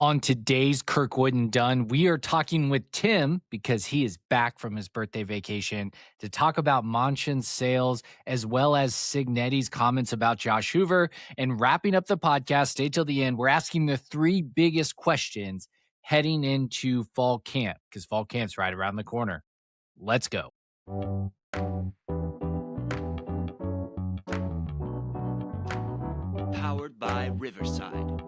On today's Kirkwood and Dunn, we are talking with Tim because he is back from his birthday vacation to talk about Monshun's sales as well as Cignetti's comments about Josh Hoover. And wrapping up the podcast, stay till the end. We're asking the three biggest questions heading into fall camp because fall camp's right around the corner. Let's go. Powered by Riverside.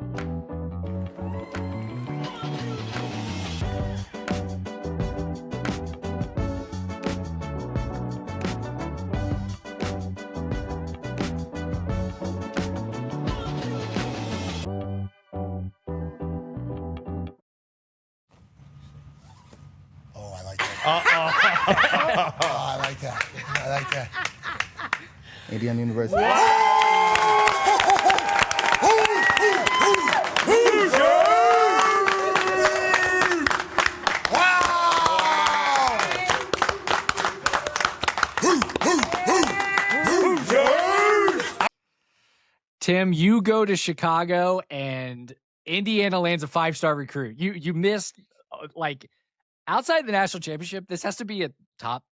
I like that. Indiana University. Tim, you go to Chicago and Indiana lands a 5-star recruit. You missed outside the national championship. This has to be a top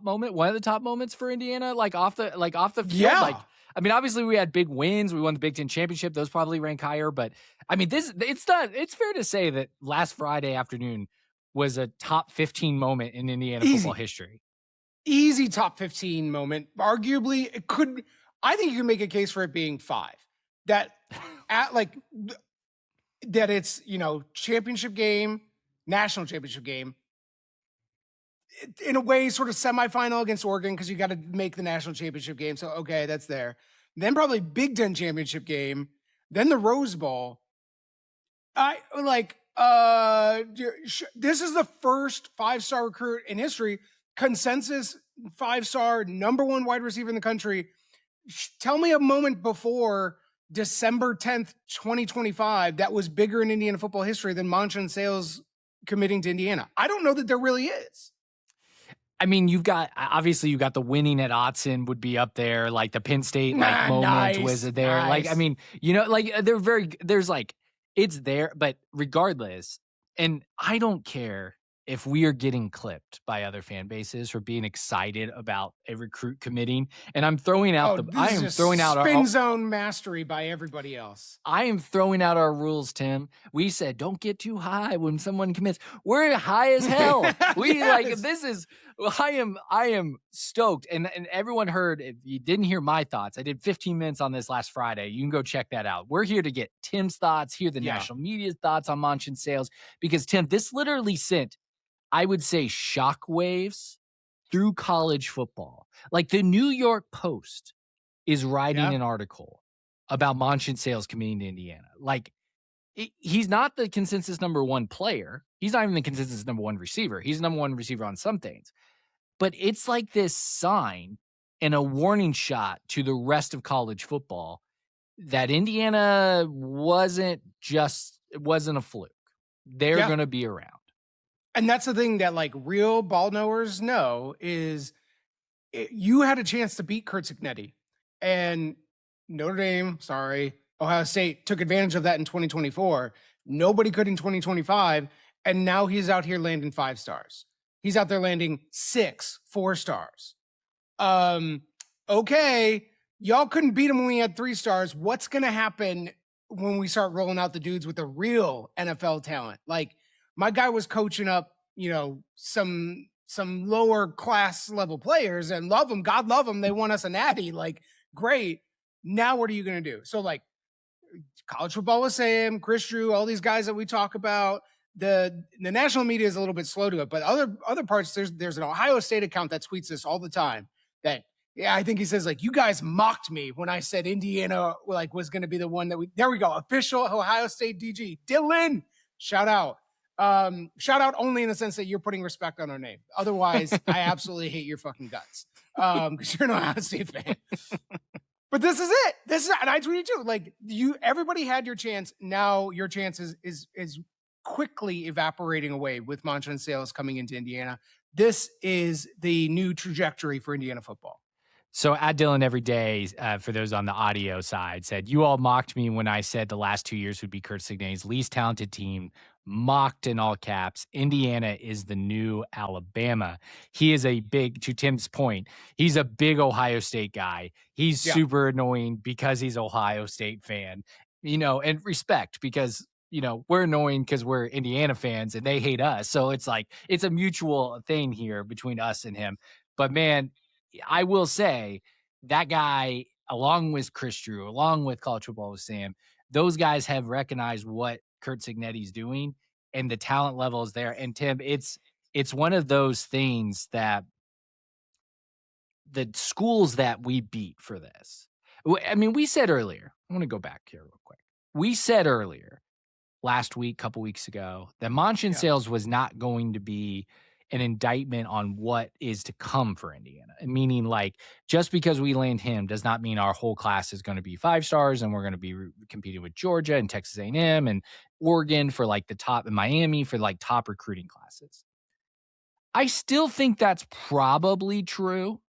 moment, one of the top moments for Indiana. Off the field. Yeah. Obviously we had big wins. We won the Big Ten championship. Those probably rank higher. But it's fair to say that last Friday afternoon was a top 15 moment in Indiana football history. Easy top 15 moment. Arguably, it could. I think you can make a case for it being 5. That it's championship game, national championship game. In a way, sort of semifinal against Oregon because you got to make the national championship game. So okay, that's there. Then probably Big Ten championship game. Then the Rose Bowl. This is the first 5-star recruit in history. Consensus 5-star, number 1 wide receiver in the country. Tell me a moment before December 10th, 2025 that was bigger in Indiana football history than Monshun sales committing to Indiana. I don't know that there really is. You've got the winning at Autzen would be up there, like the Penn State moment was there. Nice. It's there, but regardless, and I don't care if we are getting clipped by other fan bases for being excited about a recruit committing, and I'm throwing out spin zone mastery by everybody else. I am throwing out our rules, Tim. We said don't get too high when someone commits. We're high as hell. I am stoked, and everyone heard. If you didn't hear my thoughts, I did 15 minutes on this last Friday. You can go check that out. We're here to get Tim's thoughts, hear the national media's thoughts on Monshun sales, because Tim, this literally sent, I would say, shockwaves through college football. The New York Post is writing an article about Monshun sales committing to Indiana. He's not the consensus number 1 player. He's not even the consensus number 1 receiver. He's number 1 receiver on some things. But it's like this sign and a warning shot to the rest of college football that Indiana wasn't a fluke. They're going to be around. And that's the thing that real ball knowers know is you had a chance to beat Kurt Cignetti, and Notre Dame, Ohio State took advantage of that in 2024. Nobody could in 2025. And now he's out here landing 5 stars. He's out there landing 6 4-stars. Okay. Y'all couldn't beat him when we had 3 stars. What's going to happen when we start rolling out the dudes with the real NFL talent? My guy was coaching up, some lower class level players and love them. God love them. They want us a natty. Great. Now what are you going to do? So college football was Sam, Chris Drew, all these guys that we talk about. The national media is a little bit slow to it, but other parts, there's an Ohio State account that tweets this all the time. That I think he says you guys mocked me when I said Indiana was going to be the one that there we go, official Ohio State DG Dylan. Shout out only in the sense that you're putting respect on our name. Otherwise, I absolutely hate your fucking guts because you're an Ohio State fan. But this is it. And I tweeted too. Everybody had your chance. Now your chance is quickly evaporating away with Monshun sales coming into Indiana. This is the new trajectory for Indiana football. So at Dylan every day, for those on the audio side, said, you all mocked me when I said the last 2 years would be Kurt Cignetti's least talented team. Mocked in all caps. Indiana is the new Alabama. He is a big, to Tim's point, he's a big Ohio State guy. He's super annoying because he's Ohio State fan, and respect because, we're annoying because we're Indiana fans and they hate us. So it's like, it's a mutual thing here between us and him. But man, I will say that guy, along with Chris Drew, along with College Football with Sam, those guys have recognized what Kurt Cignetti's doing and the talent level is there. And Tim, it's one of those things that the schools that we beat for this. I mean, we said earlier, I want to go back here real quick. We said earlier last week, couple weeks ago, that Monshun Sales was not going to be an indictment on what is to come for Indiana. Meaning, like, just because we land him does not mean our whole class is going to be 5 stars and we're going to be competing with Georgia and Texas A&M and Oregon for like the top, and Miami for like top recruiting classes. I still think that's probably true,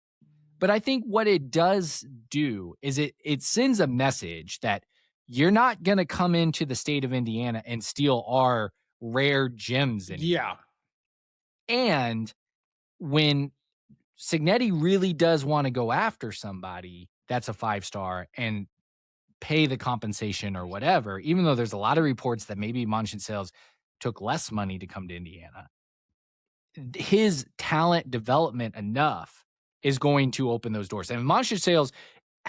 but I think what it does do is it sends a message that you're not going to come into the state of Indiana and steal our rare gems anymore. Yeah. And when Cignetti really does want to go after somebody that's a 5-star and pay the compensation or whatever, even though there's a lot of reports that maybe Monshun Sales took less money to come to Indiana, his talent development enough is going to open those doors. And Monshun Sales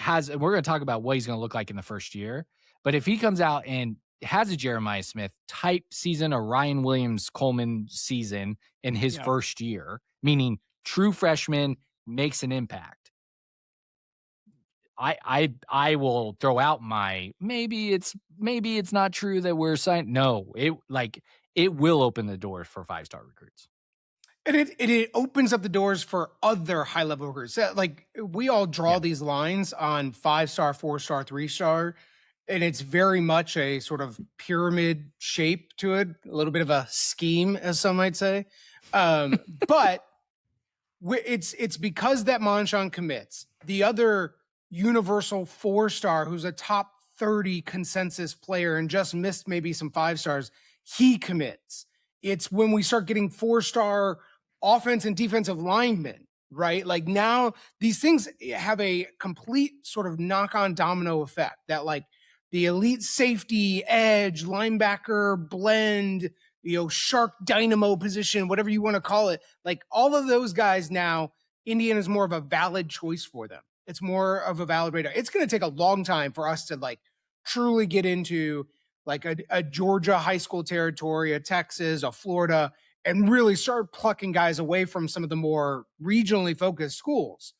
and we're going to talk about what he's going to look like in the first year, but if he comes out and has a Jeremiah Smith type season or Ryan Williams Coleman season in his first year, meaning true freshman makes an impact, I will throw out my maybe it's not true that we're signed. No, it will open the door for 5-star recruits. And it opens up the doors for other high level recruits. Like, we all draw these lines on 5-star, 4-star, 3-star. And it's very much a sort of pyramid shape to it, a little bit of a scheme, as some might say. But it's because that Monshun commits. The other universal 4-star, who's a top 30 consensus player and just missed maybe some 5-stars, he commits. It's when we start getting 4-star offense and defensive linemen, right? Like, now these things have a complete sort of knock-on domino effect that, like, the elite safety, edge, linebacker, blend, shark dynamo position, whatever you want to call it. Like, all of those guys now, Indiana's more of a valid choice for them. It's more of a valid radar. It's going to take a long time for us to, like, truly get into like a Georgia high school territory, a Texas, a Florida, and really start plucking guys away from some of the more regionally focused schools.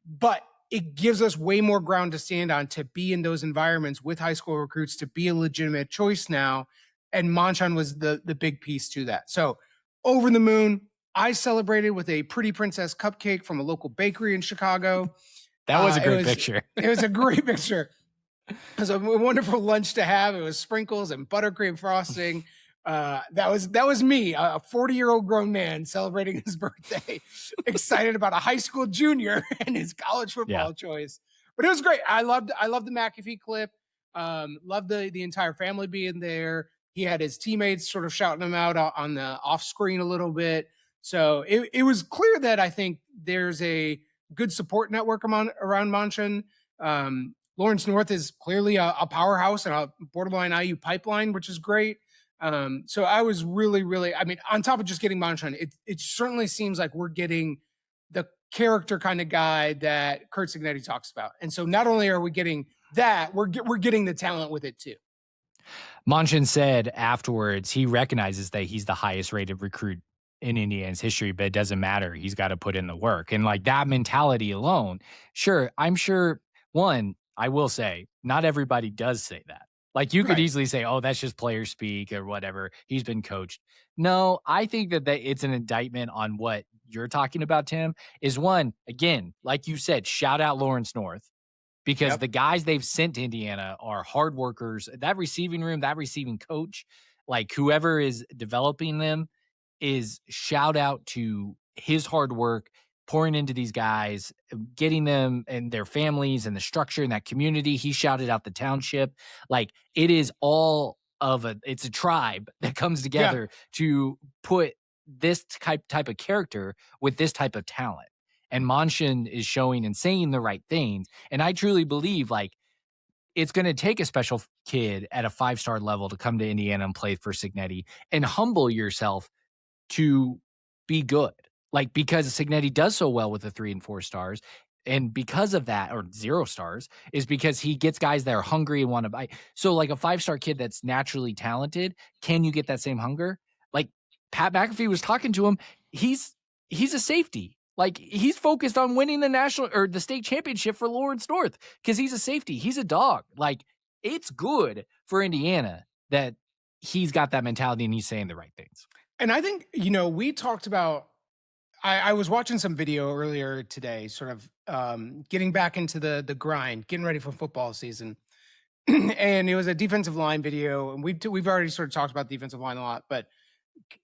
But it gives us way more ground to stand on to be in those environments with high school recruits, to be a legitimate choice now. And Monshun was the big piece to that. So, over the moon. I celebrated with a Pretty Princess cupcake from a local bakery in Chicago. That was a great picture. It was a great picture. It was a wonderful lunch to have. It was sprinkles and buttercream frosting. That was me, a 40-year-old grown man celebrating his birthday, excited about a high school junior and his college football choice. But it was great. I loved the McAfee clip. Loved the entire family being there. He had his teammates sort of shouting him out on the off screen a little bit. So it was clear that I think there's a good support network around Monshun. Lawrence North is clearly a powerhouse and a borderline IU pipeline, which is great. So I was really, really, I mean, on top of just getting Monshun, it certainly seems like we're getting the character kind of guy that Kurt Cignetti talks about. And so not only are we getting that, we're getting the talent with it too. Monshun said afterwards he recognizes that he's the highest rated recruit in Indiana's history, but it doesn't matter. He's got to put in the work. And like that mentality alone, sure, I'm sure, one, I will say, not everybody does say that. Like you could easily say, oh, that's just player speak or whatever. He's been coached. No, I think that it's an indictment on what you're talking about, Tim, is one, again, like you said, shout out Lawrence North, because the guys they've sent to Indiana are hard workers. That receiving room, that receiving coach, like whoever is developing them, is shout out to his hard work, pouring into these guys, getting them and their families and the structure and that community. He shouted out the township. Like, it is all it's a tribe that comes together to put this type of character with this type of talent. And Monshun is showing and saying the right things. And I truly believe, like, it's going to take a special kid at a 5-star level to come to Indiana and play for Cignetti and humble yourself to be good. Like, because Cignetti does so well with the 3 and 4 stars. And because of that, or 0 stars, is because he gets guys that are hungry and want to buy. So, like, a 5-star kid that's naturally talented, can you get that same hunger? Like, Pat McAfee was talking to him. He's a safety. Like, he's focused on winning the national or the state championship for Lawrence North because he's a safety. He's a dog. Like, it's good for Indiana that he's got that mentality and he's saying the right things. And I think, we talked about, I was watching some video earlier today, sort of getting back into the grind, getting ready for football season. And it was a defensive line video. And we've already sort of talked about defensive line a lot, but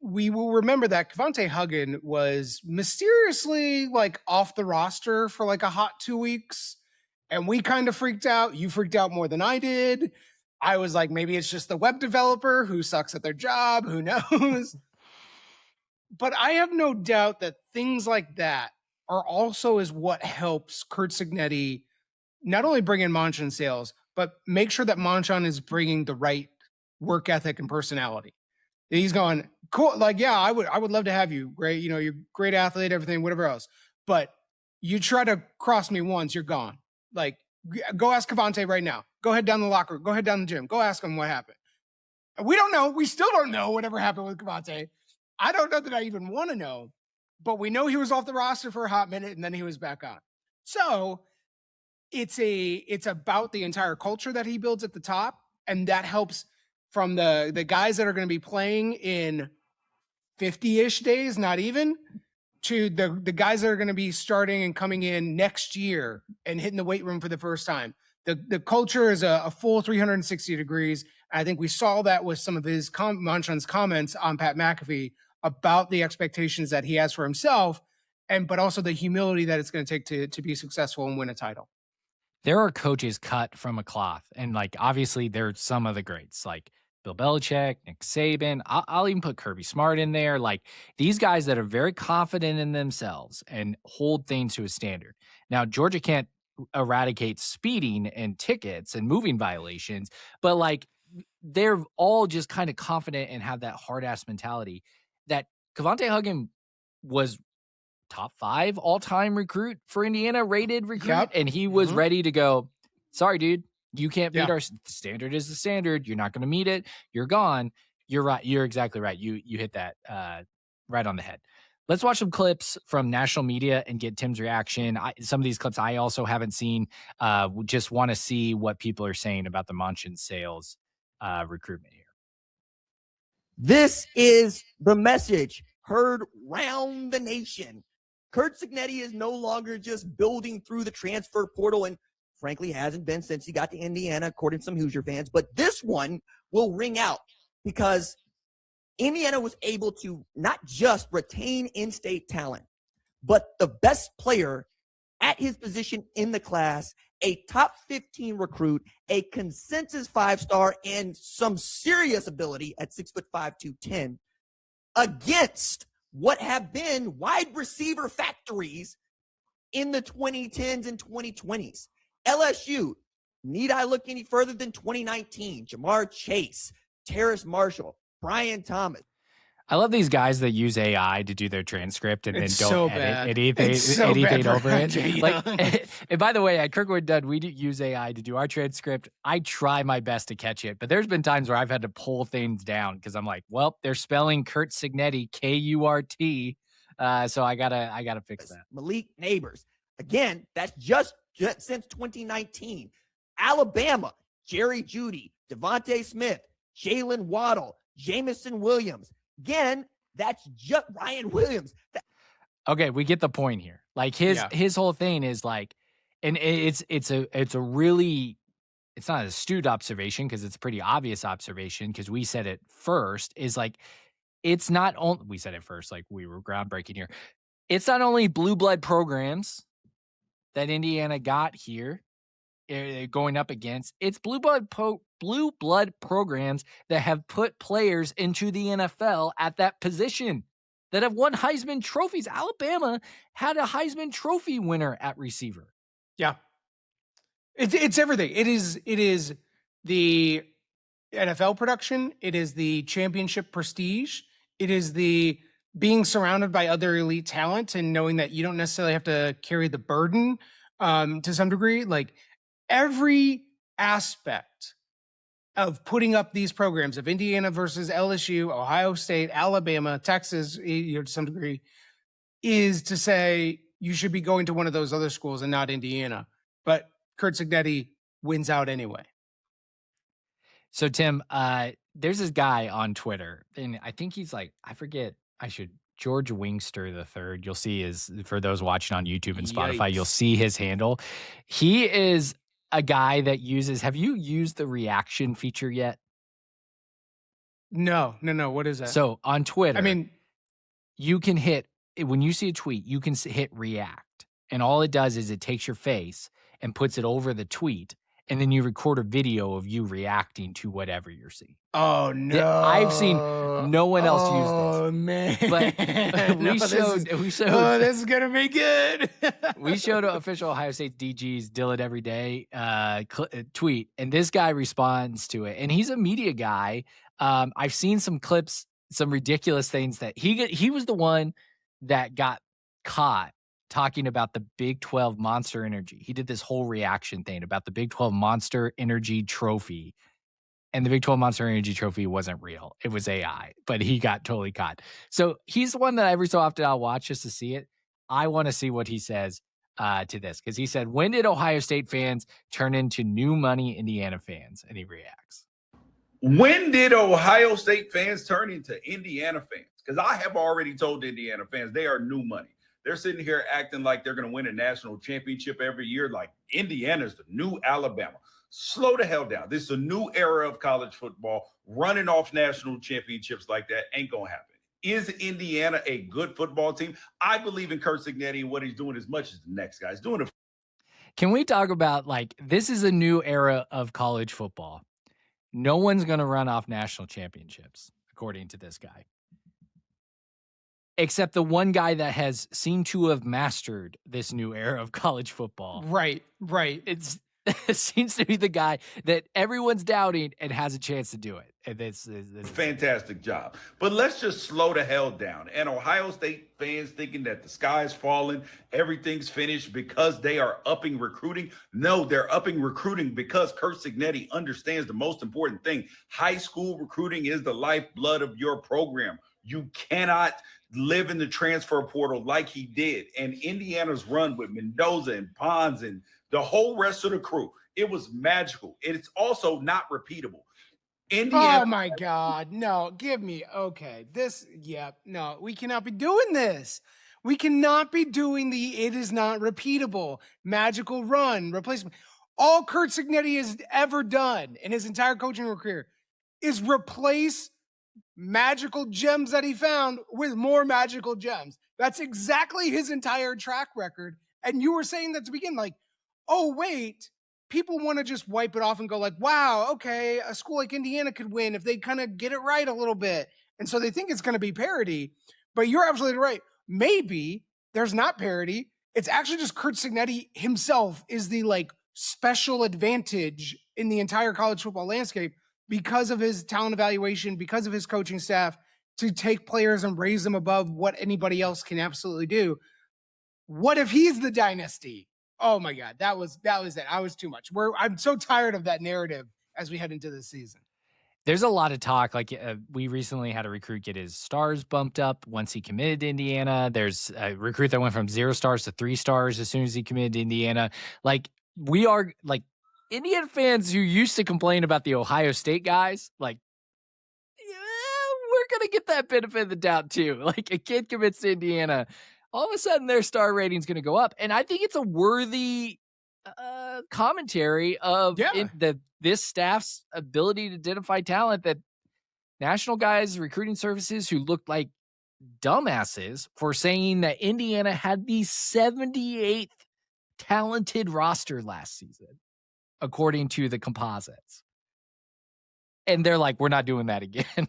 we will remember that Kevontae Huggin was mysteriously like off the roster for like a hot 2 weeks. And we kind of freaked out. You freaked out more than I did. I was like, maybe it's just the web developer who sucks at their job. Who knows? But I have no doubt that things like that are also is what helps Curt Cignetti not only bring in Monshun sales, but make sure that Monshun is bringing the right work ethic and personality. He's going, cool, like, yeah, I would love to have you. Great, you're a great athlete, everything, whatever else. But you try to cross me once, you're gone. Like, go ask Kevontae right now. Go ahead down the locker room. Go ahead down the gym. Go ask him what happened. We don't know. We still don't know whatever happened with Kevontae. I don't know that I even want to know, but we know he was off the roster for a hot minute and then he was back on. So it's about the entire culture that he builds at the top, and that helps from the guys that are going to be playing in 50-ish days, not even, to the guys that are going to be starting and coming in next year and hitting the weight room for the first time. The culture is a full 360 degrees. I think we saw that with some of his Monshun's comments on Pat McAfee about the expectations that he has for himself, but also the humility that it's going to take to be successful and win a title. There are coaches cut from a cloth, and like, obviously there's some of the greats like Bill Belichick, Nick Saban. I'll even put Kirby Smart in there. Like, these guys that are very confident in themselves and hold things to a standard. Now, Georgia can't eradicate speeding and tickets and moving violations, but like, they're all just kind of confident and have that hard ass mentality. That Kevontae Huggin was top 5 all-time recruit for Indiana, rated recruit, and he was ready to go, sorry, dude, you can't meet our standard is the standard. You're not going to meet it. You're gone. You're right. You're exactly right. You hit that right on the head. Let's watch some clips from national media and get Tim's reaction. Some of these clips I also haven't seen. Just want to see what people are saying about the Monshun sales recruitment here. This is the message heard round the nation. Curt Cignetti is no longer just building through the transfer portal, and frankly hasn't been since he got to Indiana, according to some Hoosier fans. But this one will ring out because Indiana was able to not just retain in-state talent, but the best player at his position in the class, a top 15 recruit, a consensus 5-star, and some serious ability at 6'5", 210, against what have been wide receiver factories in the 2010s and 2020s. LSU, need I look any further than 2019? Jamar Chase, Terrace Marshall, Brian Thomas. I love these guys that use AI to do their transcript and then don't edit anything over it. Like, and by the way, at Kirkwood Dunn, we do use AI to do our transcript. I try my best to catch it, but there's been times where I've had to pull things down because I'm like, well, they're spelling Curt Cignetti K-U-R-T, so I gotta fix that. Malik Neighbors, again, that's just since 2019. Alabama, Jerry Jeudy, Devontae Smith, Jalen Waddle, Jamison Williams. Again, that's just Ryan Williams. Okay, we get the point here. Like, his whole thing is like, and it's a really, it's not an astute observation because it's a pretty obvious observation because we said it first, is like, it's not only, we said it first, like we were groundbreaking here. It's not only blue blood programs that Indiana got here going up against. It's blue blood programs that have put players into the NFL at that position that have won Heisman trophies. Alabama had a Heisman Trophy winner at receiver. Yeah. It's everything. It is the NFL production. It is the championship prestige. It is the being surrounded by other elite talent and knowing that you don't necessarily have to carry the burden to some degree. Like every aspect of putting up these programs of Indiana versus LSU, Ohio State, Alabama, Texas, to some degree, is to say you should be going to one of those other schools and not Indiana. But Curt Cignetti wins out anyway. So, Tim, there's this guy on Twitter, and I think he's like, George Wingster III. You'll see for those watching on YouTube and Spotify, you'll see his handle. He is a guy that have you used the reaction feature yet? No. What is that? So on Twitter, you can when you see a tweet, you can hit react. And all it does is it takes your face and puts it over the tweet. And then you record a video of you reacting to whatever you're seeing. Oh, no. I've seen no one else use this. Oh, man. But we showed. Oh, this is going to be good. We showed official Ohio State DG's Dill It Every Day tweet. And this guy responds to it. And he's a media guy. I've seen some clips, some ridiculous things that he was the one that got caught talking about the Big 12 Monster Energy. He did this whole reaction thing about the Big 12 Monster Energy Trophy. And the Big 12 Monster Energy Trophy wasn't real. It was AI, but he got totally caught. So he's the one that every so often I'll watch just to see it. I want to see what he says to this, because he said, when did Ohio State fans turn into new money Indiana fans? And he reacts. When did Ohio State fans turn into Indiana fans? Because I have already told the Indiana fans they are new money. They're sitting here acting like they're going to win a national championship every year, like Indiana's the new Alabama. Slow the hell down. This is a new era of college football. Running off national championships like that ain't going to happen. Is Indiana a good football team? I believe in Curt Cignetti and what he's doing as much as the next guy. He's doing it. Can we talk about, this is a new era of college football. No one's going to run off national championships, according to this guy. Except the one guy that has seemed to have mastered this new era of college football. Right. It seems to be the guy that everyone's doubting and has a chance to do it. And this fantastic job. But let's just slow the hell down. And Ohio State fans thinking that the sky is falling, everything's finished because they are upping recruiting. No, they're upping recruiting because Curt Cignetti understands the most important thing. High school recruiting is the lifeblood of your program. You cannot live in the transfer portal like he did. And Indiana's run with Mendoza and Pons and the whole rest of the crew, it was magical. It's also not repeatable. Indiana. Oh my God. No, no, we cannot be doing this. We cannot be doing it is not repeatable, magical run, replacement. All Curt Cignetti has ever done in his entire coaching career is replace magical gems that he found with more magical gems. That's exactly his entire track record. And you were saying that to begin, oh, wait, people want to just wipe it off and go wow, okay, a school like Indiana could win if they kind of get it right a little bit. And so they think it's going to be parity. But you're absolutely right. Maybe there's not parity. It's actually just Curt Cignetti himself is the special advantage in the entire college football landscape because of his talent evaluation, because of his coaching staff, to take players and raise them above what anybody else can absolutely do. What if he's the dynasty? Oh my God, that was it. I was too much. I'm so tired of that narrative as we head into this season. There's a lot of talk. We recently had a recruit get his stars bumped up once he committed to Indiana. There's a recruit that went from 0 stars to 3 stars as soon as he committed to Indiana. We are Indiana fans who used to complain about the Ohio State guys, we're going to get that benefit of the doubt too. A kid commits to Indiana, all of a sudden their star rating is going to go up. And I think it's a worthy commentary of this staff's ability to identify talent, that national guys, recruiting services who looked like dumbasses for saying that Indiana had the 78th talented roster last season, according to the composites. And they're like, we're not doing that again.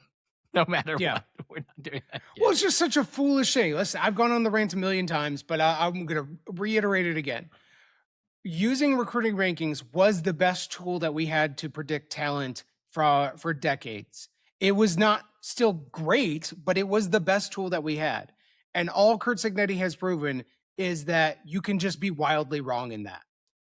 No matter what, we're not doing that again. Well, it's just such a foolish thing. Listen, I've gone on the rant a million times, but I'm going to reiterate it again. Using recruiting rankings was the best tool that we had to predict talent for decades. It was not still great, but it was the best tool that we had. And all Curt Cignetti has proven is that you can just be wildly wrong in that.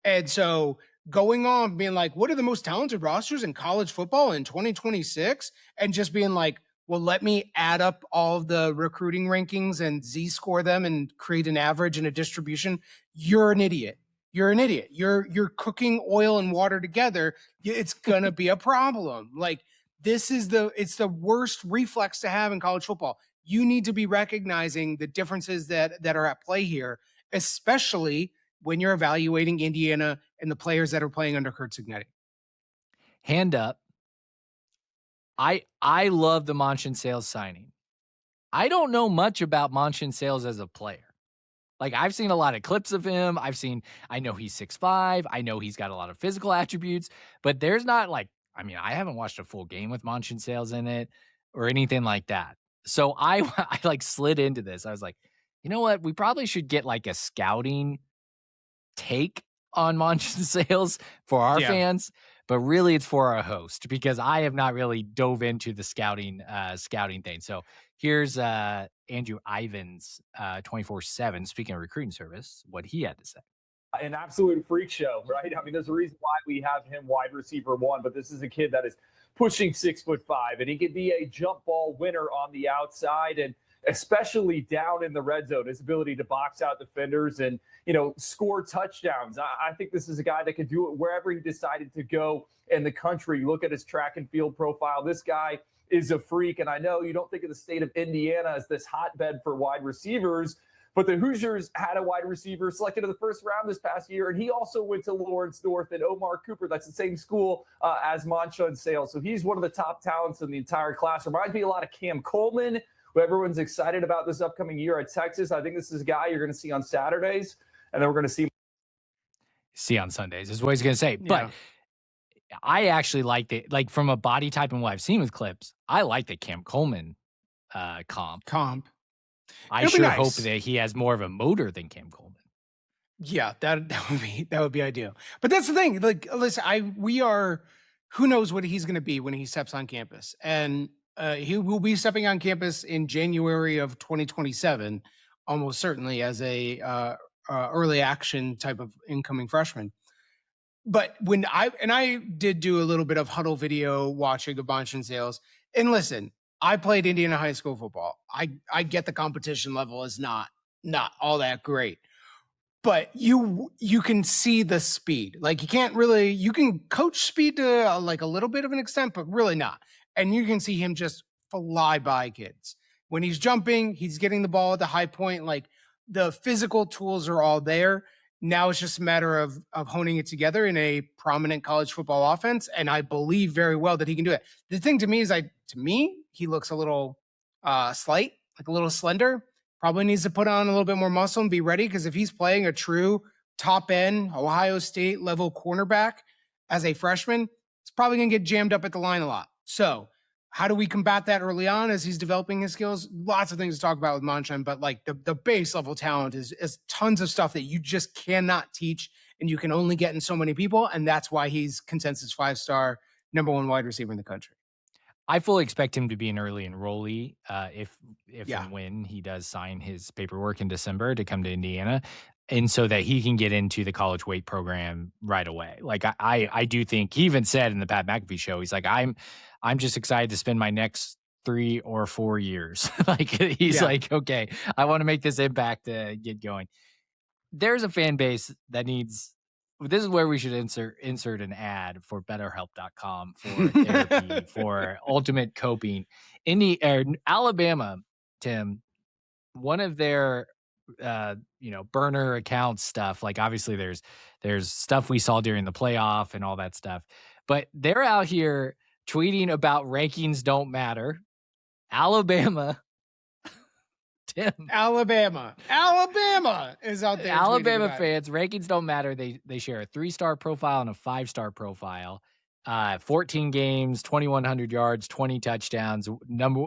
And so going on being like, what are the most talented rosters in college football in 2026? And just being like, well, let me add up all of the recruiting rankings and Z-score them and create an average and a distribution. You're an idiot. You're an idiot. You're cooking oil and water together. It's going to be a problem. Like, it's the worst reflex to have in college football. You need to be recognizing the differences that are at play here, especially when you're evaluating Indiana and the players that are playing under Curt Cignetti. Hand up. I love the Monshun Sales signing. I don't know much about Monshun Sales as a player. Like, I've seen a lot of clips of him. I know he's 6'5". I know he's got a lot of physical attributes, but there's not I haven't watched a full game with Monshun Sales in it or anything like that. So I slid into this. I was like, you know what? We probably should get a scouting take on Monshun Sales for our fans, but really it's for our host, because I have not really dove into the scouting thing. So here's Andrew Ivins, 24/7, speaking of recruiting service, what he had to say. An absolute freak show, right? I mean, there's a reason why we have him wide receiver 1, but this is a kid that is pushing 6'5", and he could be a jump ball winner on the outside, and especially down in the red zone, his ability to box out defenders and, score touchdowns. I think this is a guy that can do it wherever he decided to go in the country. Look at his track and field profile. This guy is a freak, and I know you don't think of the state of Indiana as this hotbed for wide receivers, but the Hoosiers had a wide receiver selected in the first round this past year, and he also went to Lawrence North, and Omar Cooper, that's the same school as Monshun Sales. So he's one of the top talents in the entire class. Reminds me a lot of Cam Coleman, who everyone's excited about this upcoming year at Texas. I think this is a guy you're going to see on Saturdays, and then we're going to see on Sundays is what he's going to say. But I actually liked it. Like, from a body type and what I've seen with clips, I like the Cam Coleman comp. I sure hope that he has more of a motor than Cam Coleman. Yeah, that would be ideal. But that's the thing. Like, listen, who knows what he's going to be when he steps on campus, and he will be stepping on campus in January of 2027, almost certainly as a early action type of incoming freshman. But when I did do a little bit of huddle video watching of Monshun Sales, and listen, I played Indiana high school football. I get the competition level is not all that great, but you can see the speed. Like, you can coach speed to a little bit of an extent, but really not. And you can see him just fly by kids. When he's jumping, he's getting the ball at the high point. Like, the physical tools are all there. Now it's just a matter of honing it together in a prominent college football offense. And I believe very well that he can do it. The thing to me is, he looks a little slight, a little slender. Probably needs to put on a little bit more muscle and be ready, because if he's playing a true top end Ohio State level cornerback as a freshman, it's probably going to get jammed up at the line a lot. So how do we combat that early on as he's developing his skills? Lots of things to talk about with Monshun, but the base level talent is tons of stuff that you just cannot teach, and you can only get in so many people. And that's why he's consensus 5-star #1 wide receiver in the country. I fully expect him to be an early enrollee if and when he does sign his paperwork in December to come to Indiana, and so that he can get into the college weight program right away. Like, I do think he even said in the Pat McAfee show, he's like, I'm just excited to spend my next 3 or 4 years. He's like, okay, I want to make this impact to get going. There's a fan base that needs. This is where we should insert an ad for BetterHelp.com for therapy, for ultimate coping. Alabama, Tim, one of their burner account stuff. Like, obviously there's stuff we saw during the playoff and all that stuff, but they're out here tweeting about rankings don't matter. Alabama Tim. Alabama is out there. Alabama fans, rankings don't matter. They share a 3-star profile and a 5-star profile. 14 games, 2,100 yards, 20 touchdowns. Number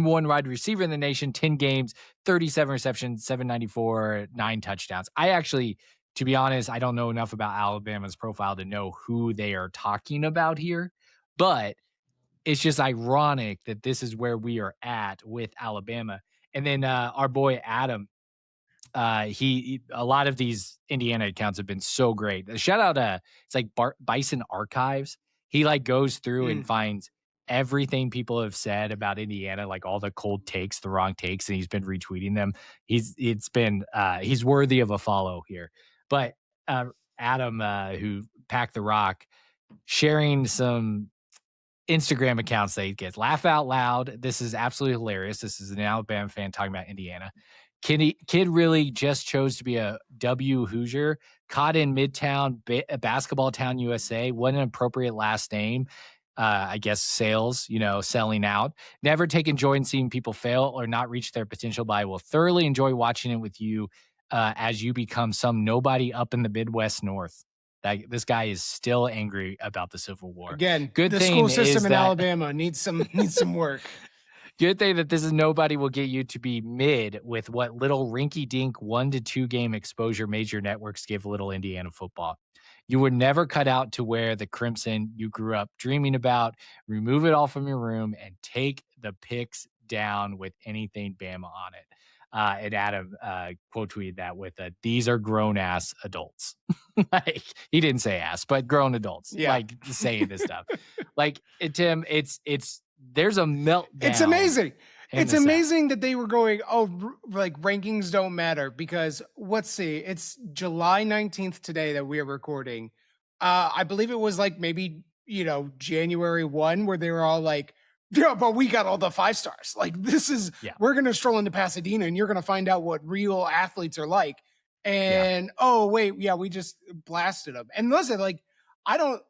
one wide receiver in the nation, 10 games, 37 receptions, 794, 9 touchdowns. I actually, to be honest, I don't know enough about Alabama's profile to know who they are talking about here, but it's just ironic that this is where we are at with Alabama. And then our boy Adam, he a lot of these Indiana accounts have been so great. Shout out it's like Bison Archives. He like goes through and finds everything people have said about Indiana, like all the cold takes, the wrong takes, and he's been retweeting them. He's worthy of a follow here. But Adam, who packed the rock, sharing some Instagram accounts that he gets. Laugh out loud. This is absolutely hilarious. This is an Alabama fan talking about Indiana. Kid really just chose to be a W Hoosier, caught in Midtown, basketball town USA. What an appropriate last name. I guess sales, selling out. Never taken joy in seeing people fail or not reach their potential, but I will thoroughly enjoy watching it with you as you become some nobody up in the Midwest North. This guy is still angry about the Civil War. Again, the school system in Alabama needs some work. Good thing that this is nobody will get you to be mid with what little rinky-dink 1 to 2 game exposure major networks give little Indiana football. You were never cut out to wear the crimson you grew up dreaming about. Remove it all from your room and take the picks down with anything Bama on it. And Adam quote tweeted that with these are grown-ass adults. Like, he didn't say ass, but grown adults. Yeah. Like, saying this stuff. Like, Tim, there's a meltdown. It's amazing. It's amazing that they were going, like rankings don't matter because let's see, it's July 19th today that we are recording. I believe it was like maybe, January 1 where they were all like, yeah, but we got all the 5 stars. Like we're going to stroll into Pasadena and you're going to find out what real athletes are like. And we just blasted them. And listen, like, I'm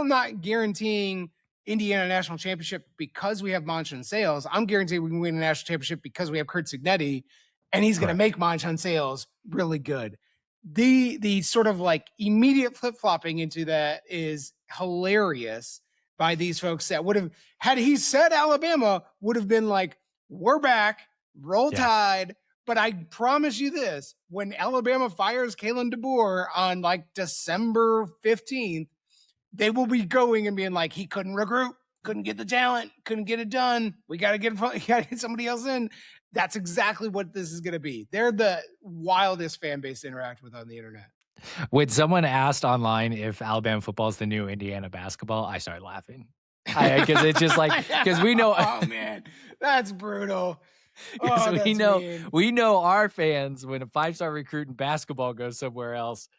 not guaranteeing Indiana national championship because we have Monshun Sales. I'm guaranteed we can win a national championship because we have Kurt Cignetti, and he's going to make Monshun Sales really good. The sort of like immediate flip-flopping into that is hilarious by these folks that would have, had he said Alabama, would have been like, we're back, roll Tide. But I promise you this, when Alabama fires Kalen DeBoer on like December 15th, they will be going and being like, he couldn't recruit, couldn't get the talent, couldn't get it done. We got to get somebody else in. That's exactly what this is going to be. They're the wildest fan base to interact with on the internet. When someone asked online if Alabama football is the new Indiana basketball, I started laughing. Because it's just like, because we know. Oh, man, that's brutal. Because we know our fans, when a 5-star recruit in basketball goes somewhere else.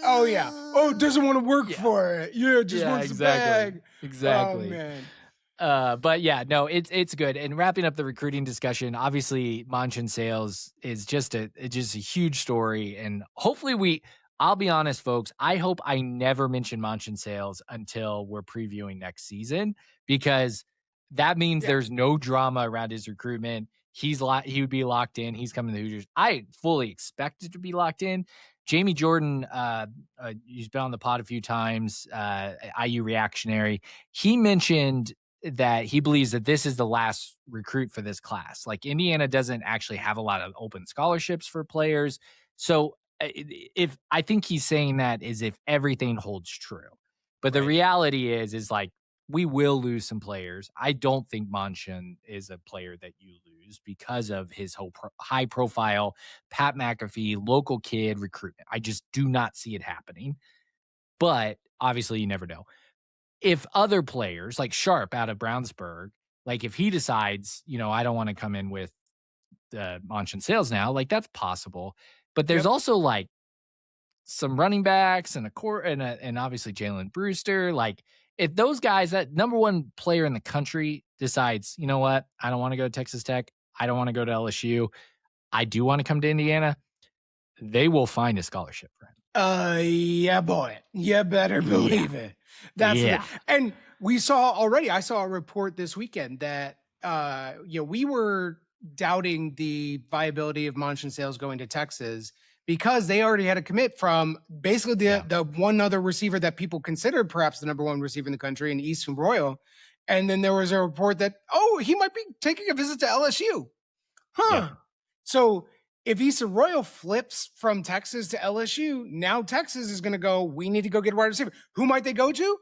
Oh, yeah. Oh, doesn't want to work for it. Yeah, just wants the bag. Exactly. Oh, man. But yeah, no, it's good. And wrapping up the recruiting discussion, obviously Monshun Sales is just a huge story. And hopefully I'll be honest, folks, I hope I never mention Monshun Sales until we're previewing next season, because that means there's no drama around his recruitment. He would be locked in. He's coming to the Hoosiers. I fully expect it to be locked in. Jamie Jordan, he's been on the pod a few times, IU reactionary. He mentioned that he believes that this is the last recruit for this class. Like, Indiana doesn't actually have a lot of open scholarships for players. So if I think he's saying that is if everything holds true. But the reality is like, we will lose some players. I don't think Monshun is a player that you lose because of his whole high profile Pat McAfee local kid recruitment. I just do not see it happening. But obviously you never know. If other players like Sharp out of Brownsburg, like if he decides, I don't want to come in with Monshun Sales now, like that's possible. But there's also like some running backs and and obviously Jalen Brewster. Like, if those guys, that number one player in the country decides, you know what, I don't want to go to Texas Tech, I don't want to go to LSU, I do want to come to Indiana, they will find a scholarship for him. Yeah, boy. You better believe it. That's it. And I saw a report this weekend that, we were doubting the viability of Monshun sales going to Texas because they already had a commit from basically the one other receiver that people considered perhaps the number one receiver in the country in Easton Royal. And then there was a report that, he might be taking a visit to LSU. Yeah. So if Easton Royal flips from Texas to LSU, now Texas is going to go, we need to go get a wide receiver. Who might they go to?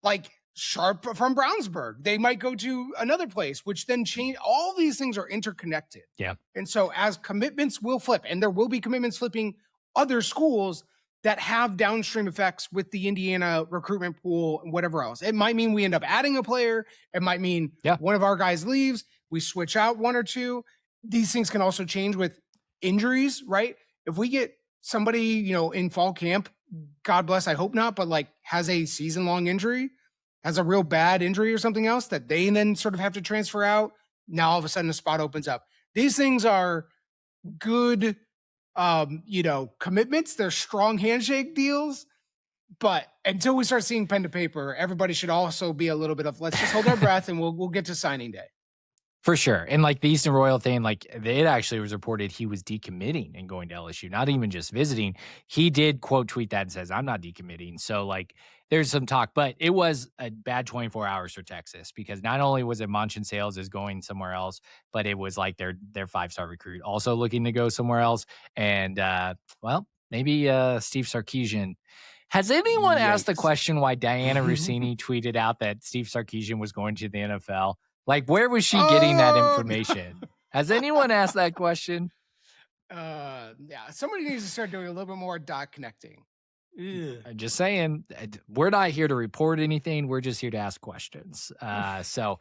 Like Sharp from Brownsburg. They might go to another place, which then change. All these things are interconnected. Yeah. And so as commitments will flip, and there will be commitments flipping other schools that have downstream effects with the Indiana recruitment pool and whatever else. It might mean we end up adding a player. It might mean one of our guys leaves. We switch out one or two. These things can also change with injuries, right? If we get somebody, in fall camp, God bless, I hope not, but like has a season-long injury, has a real bad injury or something else that they then sort of have to transfer out. Now all of a sudden a spot opens up. These things are good, commitments. They're strong handshake deals. But until we start seeing pen to paper, everybody should also be a little bit of let's just hold our breath and we'll get to signing day. For sure. And like the Easton Royal thing, like it actually was reported he was decommitting and going to LSU, not even just visiting. He did quote tweet that and says, I'm not decommitting. So like there's some talk, but it was a bad 24 hours for Texas because not only was it Monshun Sales is going somewhere else, but it was like their 5-star recruit also looking to go somewhere else. And maybe Steve Sarkisian. Has anyone asked the question why Diana Rossini tweeted out that Steve Sarkisian was going to the NFL? Like, where was she getting that information? Has anyone asked that question? Somebody needs to start doing a little bit more dot connecting. I'm just saying, we're not here to report anything. We're just here to ask questions. All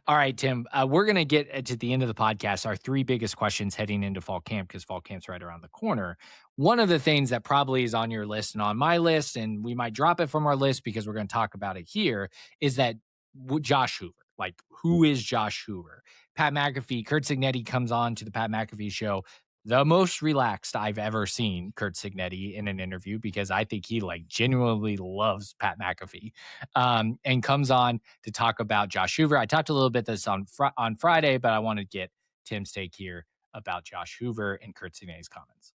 right, Tim, we're going to get to the end of the podcast, our 3 biggest questions heading into fall camp because fall camp's right around the corner. One of the things that probably is on your list and on my list, and we might drop it from our list because we're going to talk about it here, is that Josh Hoover. Like, who is Josh Hoover? Pat McAfee, Curt Cignetti comes on to the Pat McAfee show. The most relaxed I've ever seen Curt Cignetti in an interview because I think he like genuinely loves Pat McAfee and comes on to talk about Josh Hoover. I talked a little bit this on Friday, but I want to get Tim's take here about Josh Hoover and Curt Cignetti's comments.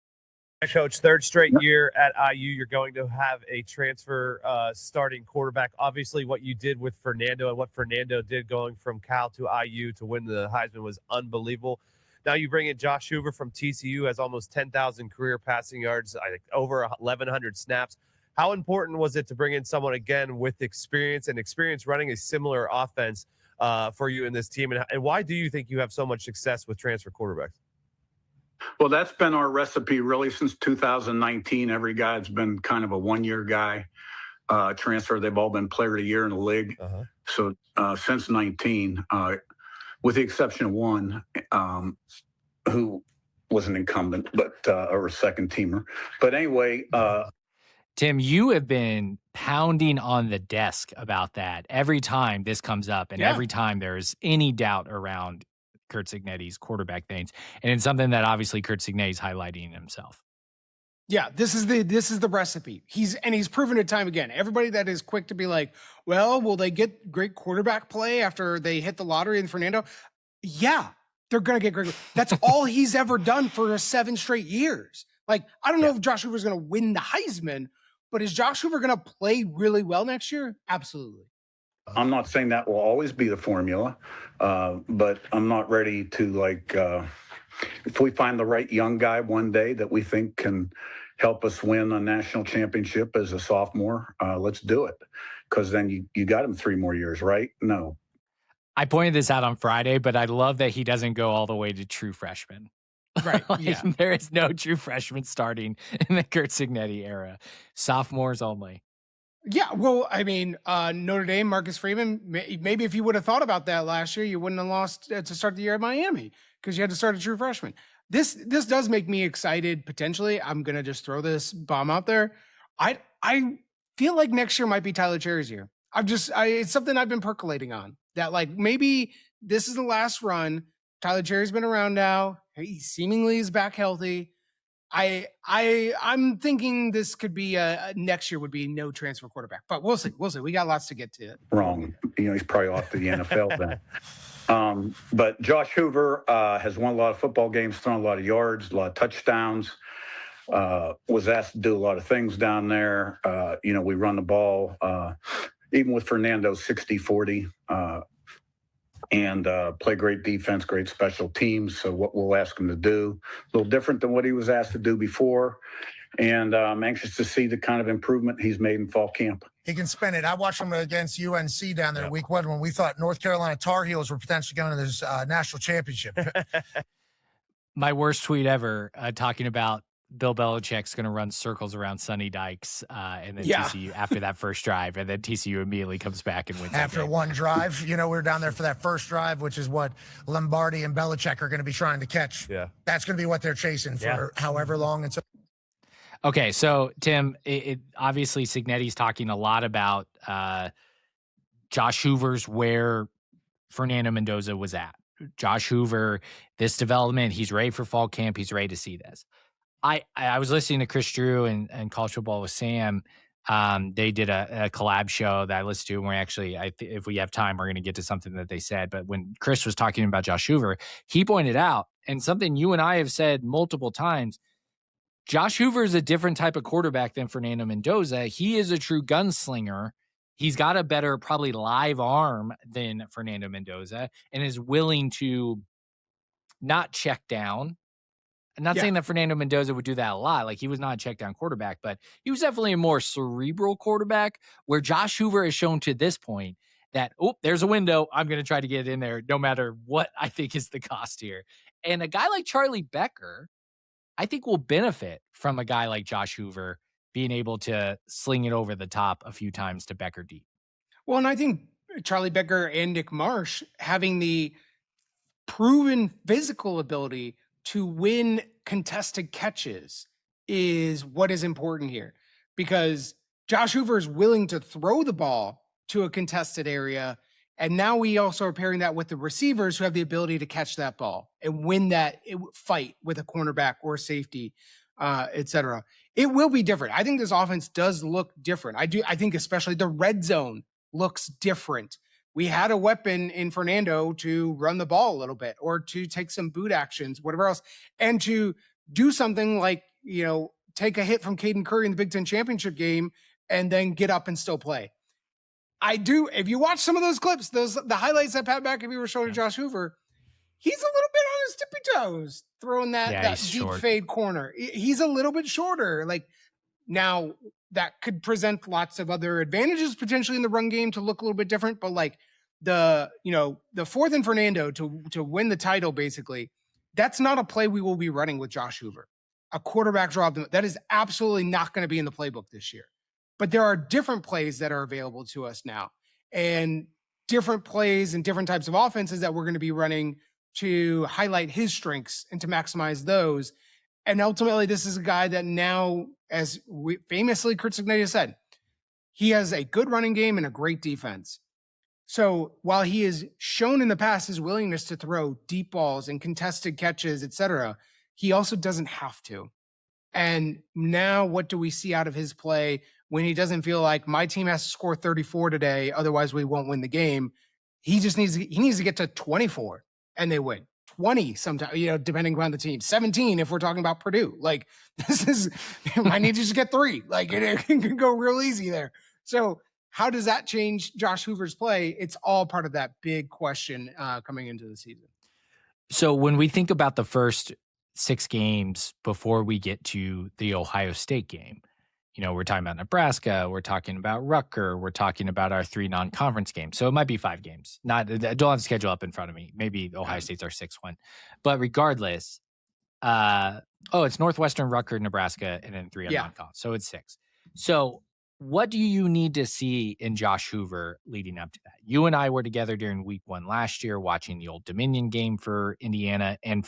Coach, 3rd straight year at IU, you're going to have a transfer starting quarterback. Obviously, what you did with Fernando and what Fernando did going from Cal to IU to win the Heisman was unbelievable. Now you bring in Josh Hoover from TCU, has almost 10,000 career passing yards, I think over 1,100 snaps. How important was it to bring in someone, again, with experience running a similar offense for you in this team? And why do you think you have so much success with transfer quarterbacks? Well, that's been our recipe really since 2019. Every guy's been kind of a one-year guy transfer. They've all been player of the year in the league. So since 19, with the exception of one who was an incumbent, but or a second teamer. But anyway, Tim, you have been pounding on the desk about that every time this comes up and every time there's any doubt around Curt Cignetti's quarterback things. And it's something that obviously Curt Cignetti's highlighting himself. Yeah, this is the recipe. He's proven it time again. Everybody that is quick to be like, well, will they get great quarterback play after they hit the lottery in Fernando? Yeah, they're going to get great. That's all he's ever done for 7 straight years. Like, I don't know if Josh Hoover's going to win the Heisman, but is Josh Hoover going to play really well next year? Absolutely. I'm not saying that will always be the formula, but I'm not ready to if we find the right young guy one day that we think can help us win a national championship as a sophomore, let's do it. Because then you got him 3 more years, right? No. I pointed this out on Friday, but I love that he doesn't go all the way to true freshman. Right. There is no true freshman starting in the Curt Cignetti era. Sophomores only. Yeah, well, I mean, Notre Dame, Marcus Freeman, maybe if you would have thought about that last year, you wouldn't have lost to start the year at Miami because you had to start a true freshman. This does make me excited, potentially. I'm going to just throw this bomb out there. I feel like next year might be Tyler Cherry's year. It's something I've been percolating on, that like maybe this is the last run. Tyler Cherry's been around now. He seemingly is back healthy. I'm thinking this could be next year would be no transfer quarterback, but we'll see. We got lots to get to. Wrong. He's probably off to the NFL then. But Josh Hoover has won a lot of football games, thrown a lot of yards, a lot of touchdowns. Was asked to do a lot of things down there. We run the ball, even with Fernando 60-40, and play great defense, great special teams. So what we'll ask him to do, a little different than what he was asked to do before. And I'm anxious to see the kind of improvement he's made in fall camp. He can spin it. I watched him against UNC down there week 1 when we thought North Carolina Tar Heels were potentially going to this national championship. My worst tweet ever, talking about Bill Belichick's going to run circles around Sonny Dykes and then TCU after that first drive, and then TCU immediately comes back and wins. After one drive, we were down there for that first drive, which is what Lombardi and Belichick are going to be trying to catch. Yeah, that's going to be what they're chasing for however long. Okay, so Tim, it obviously Cignetti's talking a lot about Josh Hoover's where Fernando Mendoza was at. Josh Hoover, this development, he's ready for fall camp. He's ready to see this. I was listening to Chris Drew and College Football with Sam. They did a collab show that I listened to, and we're actually, if we have time, we're going to get to something that they said. But when Chris was talking about Josh Hoover, he pointed out, and something you and I have said multiple times, Josh Hoover is a different type of quarterback than Fernando Mendoza. He is a true gunslinger. He's got a better, probably live arm than Fernando Mendoza, and is willing to not check down. I'm not saying that Fernando Mendoza would do that a lot. Like, he was not a check down quarterback, but he was definitely a more cerebral quarterback, where Josh Hoover has shown to this point that, there's a window. I'm going to try to get in there no matter what I think is the cost here. And a guy like Charlie Becker, I think, will benefit from a guy like Josh Hoover being able to sling it over the top a few times to Becker deep. Well, and I think Charlie Becker and Nick Marsh having the proven physical ability to win contested catches is what is important here, because Josh Hoover is willing to throw the ball to a contested area. And now we also are pairing that with the receivers who have the ability to catch that ball and win that fight with a cornerback or safety, et cetera. It will be different. I think this offense does look different. I think especially the red zone looks different. We had a weapon in Fernando to run the ball a little bit, or to take some boot actions, whatever else, and to do something like, take a hit from Caden Curry in the Big Ten championship game and then get up and still play. If you watch some of those clips, the highlights that Pat McAfee were showing to Josh Hoover, he's a little bit on his tippy toes throwing that deep short fade corner. He's a little bit shorter. Like, now that could present lots of other advantages potentially in the run game to look a little bit different, but like the fourth and Fernando to win the title, basically, that's not a play we will be running with Josh Hoover. A quarterback draw, that is absolutely not going to be in the playbook this year. But there are different plays that are available to us now, and different plays and different types of offenses that we're going to be running to highlight his strengths and to maximize those. And ultimately, this is a guy that now, as famously Curt Cignetti said, he has a good running game and a great defense. So while he has shown in the past his willingness to throw deep balls and contested catches, et cetera, he also doesn't have to. And now what do we see out of his play when he doesn't feel like my team has to score 34 today, otherwise we won't win the game? He needs to get to 24 and they win. 20 sometimes, depending on the team. 17 if we're talking about Purdue. Like, this is, I need to just get 3. Like, it can go real easy there. So how does that change Josh Hoover's play? It's all part of that big question coming into the season. So when we think about the first 6 games before we get to the Ohio State game, we're talking about Nebraska, we're talking about Rutgers, we're talking about our 3 non-conference games. So it might be 5 games. I don't have the schedule up in front of me. Maybe Ohio State's our 6th one. But regardless, it's Northwestern, Rutgers, Nebraska, and then 3 on non-conference. So it's 6. So what do you need to see in Josh Hoover leading up to that? You and I were together during week 1 last year watching the Old Dominion game for Indiana. And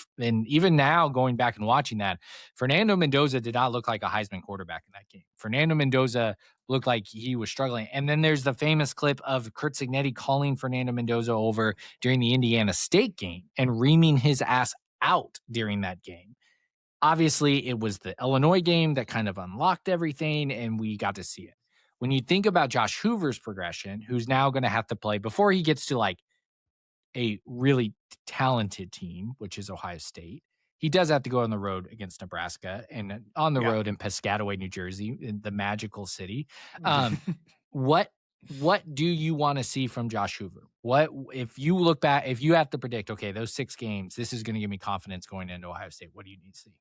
even now, going back and watching that, Fernando Mendoza did not look like a Heisman quarterback in that game. Fernando Mendoza looked like he was struggling. And then there's the famous clip of Curt Cignetti calling Fernando Mendoza over during the Indiana State game and reaming his ass out during that game. Obviously, it was the Illinois game that kind of unlocked everything, and we got to see it. When you think about Josh Hoover's progression, who's now going to have to play before he gets to like a really talented team, which is Ohio State. He does have to go on the road against Nebraska and on the road in Piscataway, New Jersey, in the magical city. What do you want to see from Josh Hoover? What if you look back, if you have to predict, okay, those 6 games, this is going to give me confidence going into Ohio State. What do you need to see?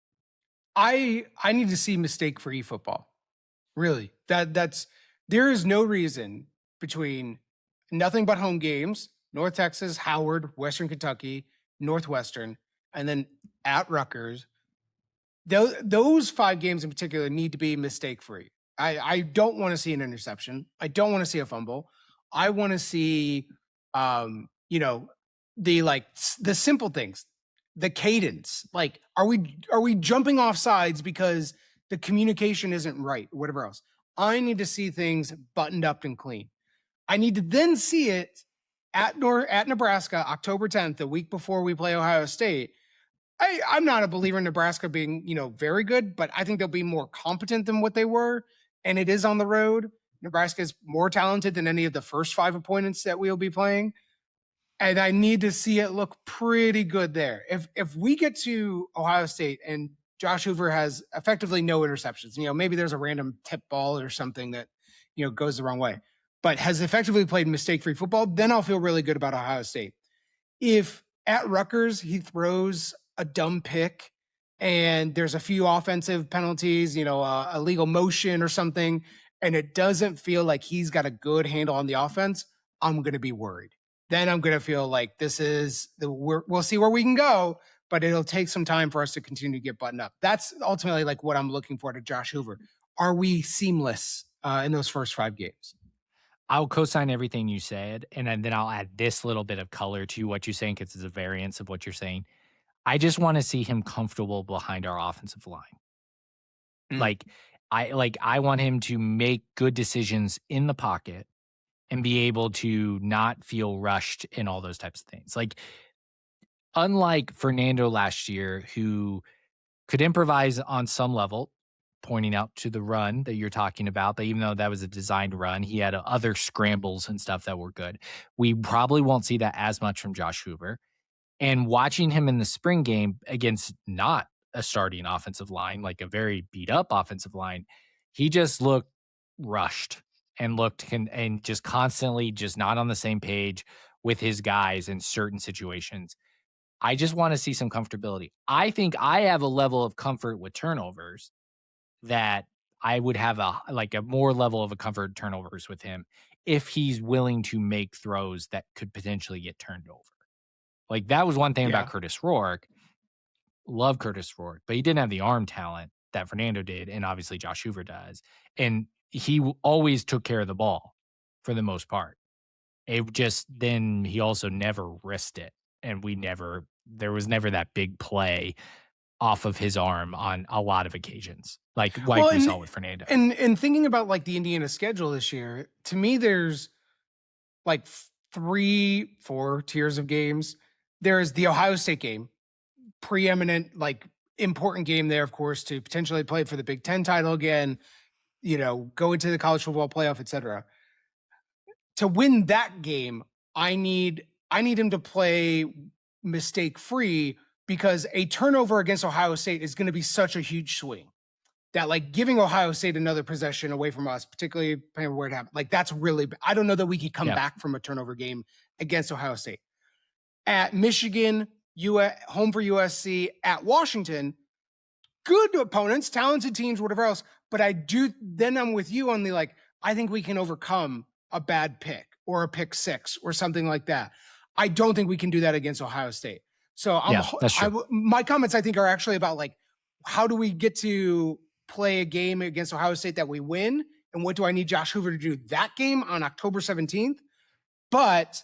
I need to see mistake-free football. Really. There is no reason between nothing but home games, North Texas, Howard, Western Kentucky, Northwestern, and then at Rutgers. Those 5 games in particular need to be mistake-free. I don't want to see an interception. I don't want to see a fumble. I want to see, the simple things, the cadence. Like, are we jumping off sides because the communication isn't right or whatever else? I need to see things buttoned up and clean. I need to then see it at Nebraska, October 10th, the week before we play Ohio State. I'm not a believer in Nebraska being, very good, but I think they'll be more competent than what they were. And it is on the road. Nebraska is more talented than any of the first 5 opponents that we'll be playing. And I need to see it look pretty good there. If we get to Ohio State and Josh Hoover has effectively no interceptions, maybe there's a random tip ball or something that, goes the wrong way, but has effectively played mistake-free football, then I'll feel really good about Ohio State. If at Rutgers he throws a dumb pick and there's a few offensive penalties, a legal motion or something, and it doesn't feel like he's got a good handle on the offense, I'm going to be worried. Then I'm going to feel like we'll see where we can go, but it'll take some time for us to continue to get buttoned up. That's ultimately like what I'm looking for to Josh Hoover. Are we seamless in those first 5 games? I'll co-sign everything you said, and then I'll add this little bit of color to what you're saying because it's a variance of what you're saying. I just want to see him comfortable behind our offensive line. I want him to make good decisions in the pocket and be able to not feel rushed in all those types of things. Like, unlike Fernando last year, who could improvise on some level, pointing out to the run that you're talking about, that even though that was a designed run, he had other scrambles and stuff that were good. We probably won't see that as much from Josh Hoover. And watching him in the spring game against not a starting offensive line, like a very beat up offensive line, he just looked rushed and and just constantly just not on the same page with his guys in certain situations. I just want to see some comfortability. I think I have a level of comfort with turnovers that I would have a more level of a comfort turnovers with him if he's willing to make throws that could potentially get turned over. Like, that was one thing about Curtis Rourke. Love Curtis Rourke, but he didn't have the arm talent that Fernando did, and obviously Josh Hoover does. And he always took care of the ball for the most part. It just, then he also never risked it. And there was never that big play off of his arm on a lot of occasions, like we saw with Fernando. And thinking about like the Indiana schedule this year, to me, there's like 3-4 tiers of games. There's the Ohio State game, preeminent, like important game there, of course, to potentially play for the Big Ten title again, go into the college football playoff, etc. To win that game, I need him to play mistake-free, because a turnover against Ohio State is going to be such a huge swing that, like, giving Ohio State another possession away from us, particularly depending on where it happened, like, that's really, I don't know that we could come back from a turnover game against Ohio State. At Michigan, home for USC, at Washington, good opponents, talented teams, whatever else. But then I'm with you on the, like, I think we can overcome a bad pick or a pick 6 or something like that. I don't think we can do that against Ohio State. So that's true. My comments, I think, are actually about, like, how do we get to play a game against Ohio State that we win? And what do I need Josh Hoover to do that game on October 17th? But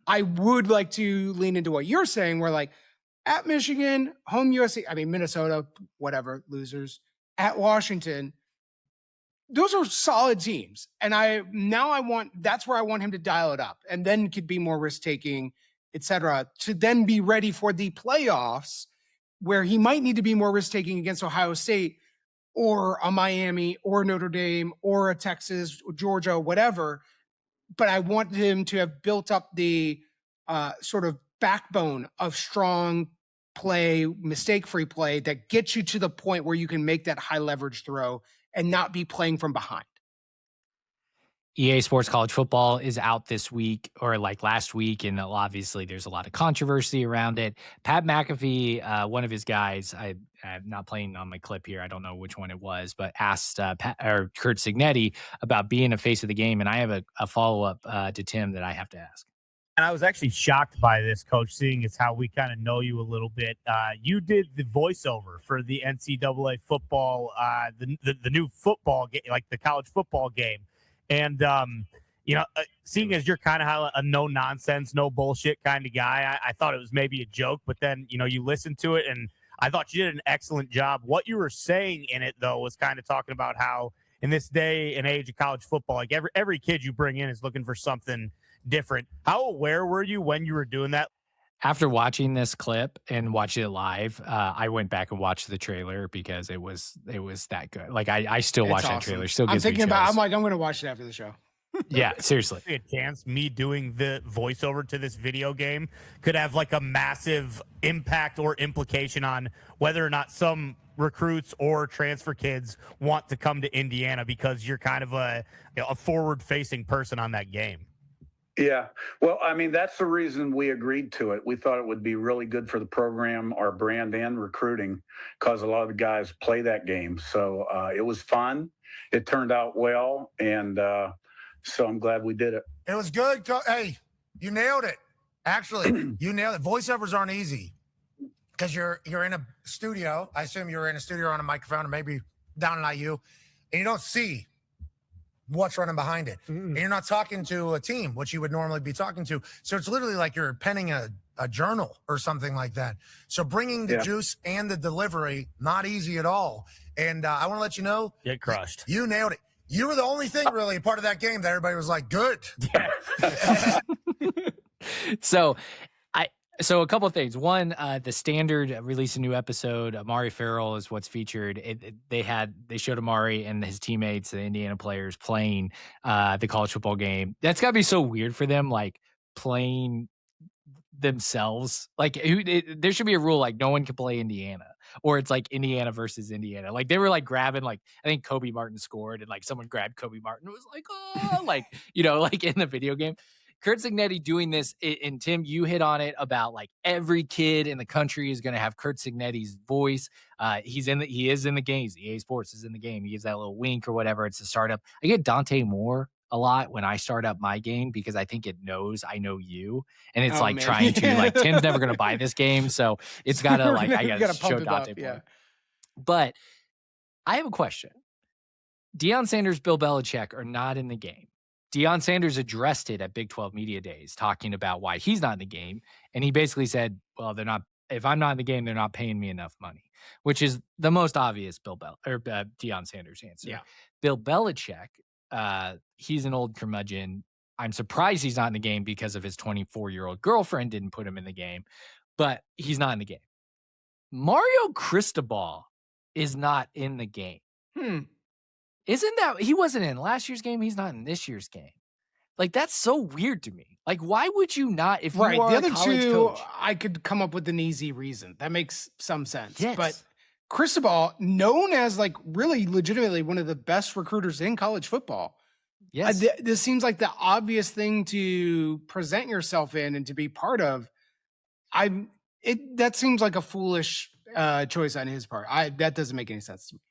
I would like to lean into what you're saying, where, like, at Michigan, home USC, Minnesota, whatever, losers, at Washington, those are solid teams. And that's where I want him to dial it up, and then could be more risk-taking, et cetera, to then be ready for the playoffs, where he might need to be more risk-taking against Ohio State or a Miami or Notre Dame or a Texas, Georgia, whatever. But I want him to have built up the sort of backbone of strong play, mistake-free play that gets you to the point where you can make that high leverage throw and not be playing from behind. EA Sports College Football is out this week, or like last week, and obviously there's a lot of controversy around it. Pat McAfee, one of his guys, I'm not playing on my clip here, I don't know which one it was, but asked Kurt Cignetti about being a face of the game, and I have a follow-up to Tim that I have to ask. And I was actually shocked by this, Coach, seeing as how we kind of know you a little bit. You did the voiceover for the NCAA football, the new football game, like the college football game. And, seeing as you're kind of a no-nonsense, no bullshit kind of guy, I thought it was maybe a joke. But then, you listened to it, and I thought you did an excellent job. What you were saying in it, though, was kind of talking about how in this day and age of college football, like every kid you bring in is looking for something different. How aware were you when you were doing that? After watching this clip and watching it live, I went back and watched the trailer because it was that good. Like I still watch that trailer. Still gives me chills. I'm going to watch it after the show. Yeah, seriously. A chance me doing the voiceover to this video game could have like a massive impact or implication on whether or not some recruits or transfer kids want to come to Indiana because you're kind of a forward-facing person on that game. Yeah. Well, I mean, that's the reason we agreed to it. We thought it would be really good for the program, our brand, and recruiting, because a lot of the guys play that game. So it was fun. It turned out well. And so I'm glad we did it. It was good. Hey, you nailed it. Actually, you nailed it. Voiceovers aren't easy because you're in a studio. I assume you're in a studio on a microphone or maybe down in IU, and you don't see what's running behind it. And you're not talking to a team, which you would normally be talking to. So it's literally like you're penning a journal or something like that. So bringing the juice and the delivery, not easy at all. And I want to let you know, get crushed. You nailed it. You were the only thing really a part of that game that everybody was like, good. So a couple of things. One, the Standard released a new episode. Amari Farrell is what's featured. They showed Amari and his teammates, the Indiana players, playing the college football game. That's got to be so weird for them, like playing themselves. Like there should be a rule like no one can play Indiana, or it's like Indiana versus Indiana. Like they were like grabbing, like I think Kobe Martin scored, and like someone grabbed Kobe Martin. It was like, oh, like like in the video game. Kurt Cignetti doing this, and Tim, you hit on it about like every kid in the country is going to have Kurt Cignetti's voice. He is in the games. EA Sports is in the game. He gives that little wink or whatever. It's a startup. I get Dante Moore a lot when I start up my game because I think it knows I know you, and it's trying to like Tim's never going to buy this game, so it's got to like I got to show Dante Moore. Yeah. But I have a question. Deion Sanders, Bill Belichick are not in the game. Deion Sanders addressed it at Big 12 Media Days, talking about why he's not in the game. And he basically said, well, they're not, if I'm not in the game, they're not paying me enough money, which is the most obvious Deion Sanders answer. Yeah. Bill Belichick, he's an old curmudgeon. I'm surprised he's not in the game because of his 24-year-old girlfriend didn't put him in the game, but he's not in the game. Mario Cristobal is not in the game. Isn't that he wasn't in last year's game? He's not in this year's game. Like that's so weird to me. Like why would you not? If you are the other a college two, coach? I could come up with an easy reason that makes some sense. Yes. But Cristobal, known as like really legitimately one of the best recruiters in college football. Yes, this seems like the obvious thing to present yourself in and to be part of. That seems like a foolish choice on his part. That doesn't make any sense to me.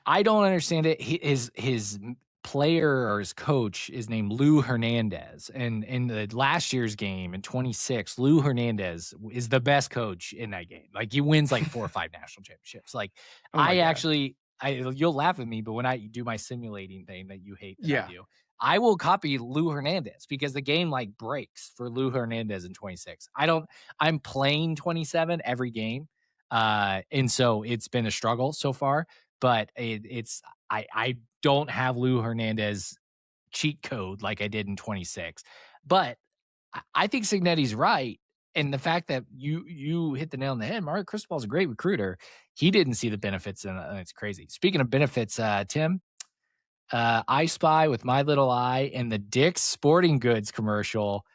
I don't understand it. His player or his coach is named Lou Hernandez. And in the last year's game in 26, Lou Hernandez is the best coach in that game. Like he wins like 4 or 5 national championships. Like you'll laugh at me, but when I do my simulating thing that you hate that I do, I will copy Lou Hernandez because the game like breaks for Lou Hernandez in 26. I'm playing 27 every game. And so it's been a struggle so far, but I don't have Lou Hernandez cheat code like I did in 26, but I think Cignetti's right. And the fact that you hit the nail on the head, Mario Cristobal's a great recruiter. He didn't see the benefits, and it's crazy. Speaking of benefits, Tim, I Spy with My Little Eye and the Dick's Sporting Goods commercial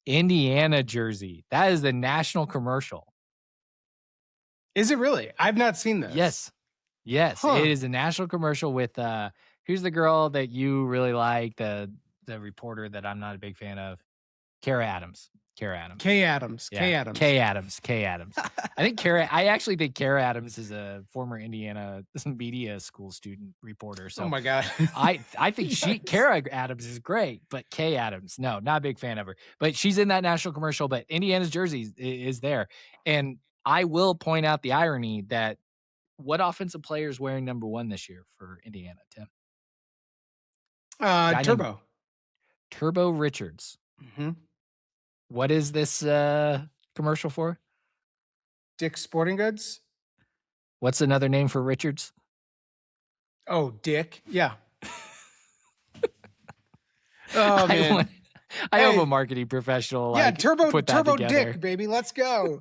Indiana jersey. That is the national commercial. Is it really? I've not seen this. Yes. Huh. It is a national commercial with who's the girl that you really like, the reporter that I'm not a big fan of, Kara Adams. Kay Adams. I actually think Kara Adams is a former Indiana media school student reporter. So oh my God. I think Kara Adams is great, but Kay Adams, no, not a big fan of her. But she's in that national commercial, but Indiana's jersey is there. And I will point out the irony that what offensive player is wearing number 1 this year for Indiana, Tim? Turbo Richards. Mm-hmm. What is this commercial for? Dick's Sporting Goods. What's another name for Richards? Oh, Dick. Yeah. Oh man. I hope a marketing professional Turbo together. Dick, baby. Let's go.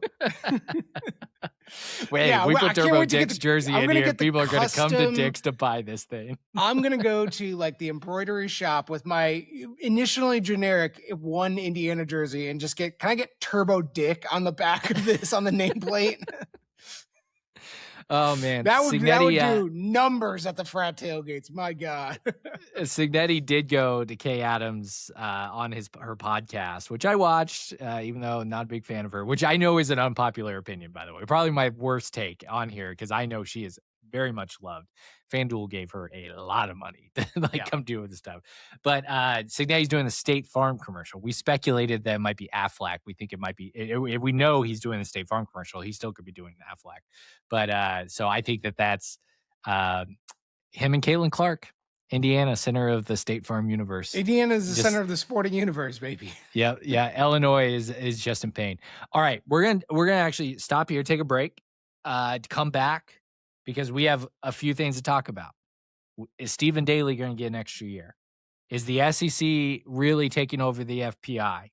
Wait, Yeah, we well, I put can't Turbo wait to get Dick's the- jersey I'm in gonna here. get the People are going to come to custom- Dick's to buy this thing. I'm gonna go to like the embroidery shop with my initially generic one Indiana jersey and just can I get Turbo Dick on the back of this on the nameplate? Oh man, that would Cignetti, do numbers at the frat tailgates. My God. Cignetti did go to Kay Adams on her podcast, which I watched, even though I'm not a big fan of her, which I know is an unpopular opinion, by the way. Probably my worst take on here because I know she is very much loved. FanDuel gave her a lot of money to come do this stuff. But Cignetti's doing the State Farm commercial. We speculated that it might be Aflac. We think it might be. We know he's doing the State Farm commercial. He still could be doing Aflac. But so I think that's him and Caitlin Clark, Indiana, center of the State Farm universe. Indiana is the center of the sporting universe, baby. Yeah. Illinois is just in pain. All right, we're gonna actually stop here, take a break, to come back because we have a few things to talk about. Is Stephen Daly going to get an extra year? Is the SEC really taking over the FPI?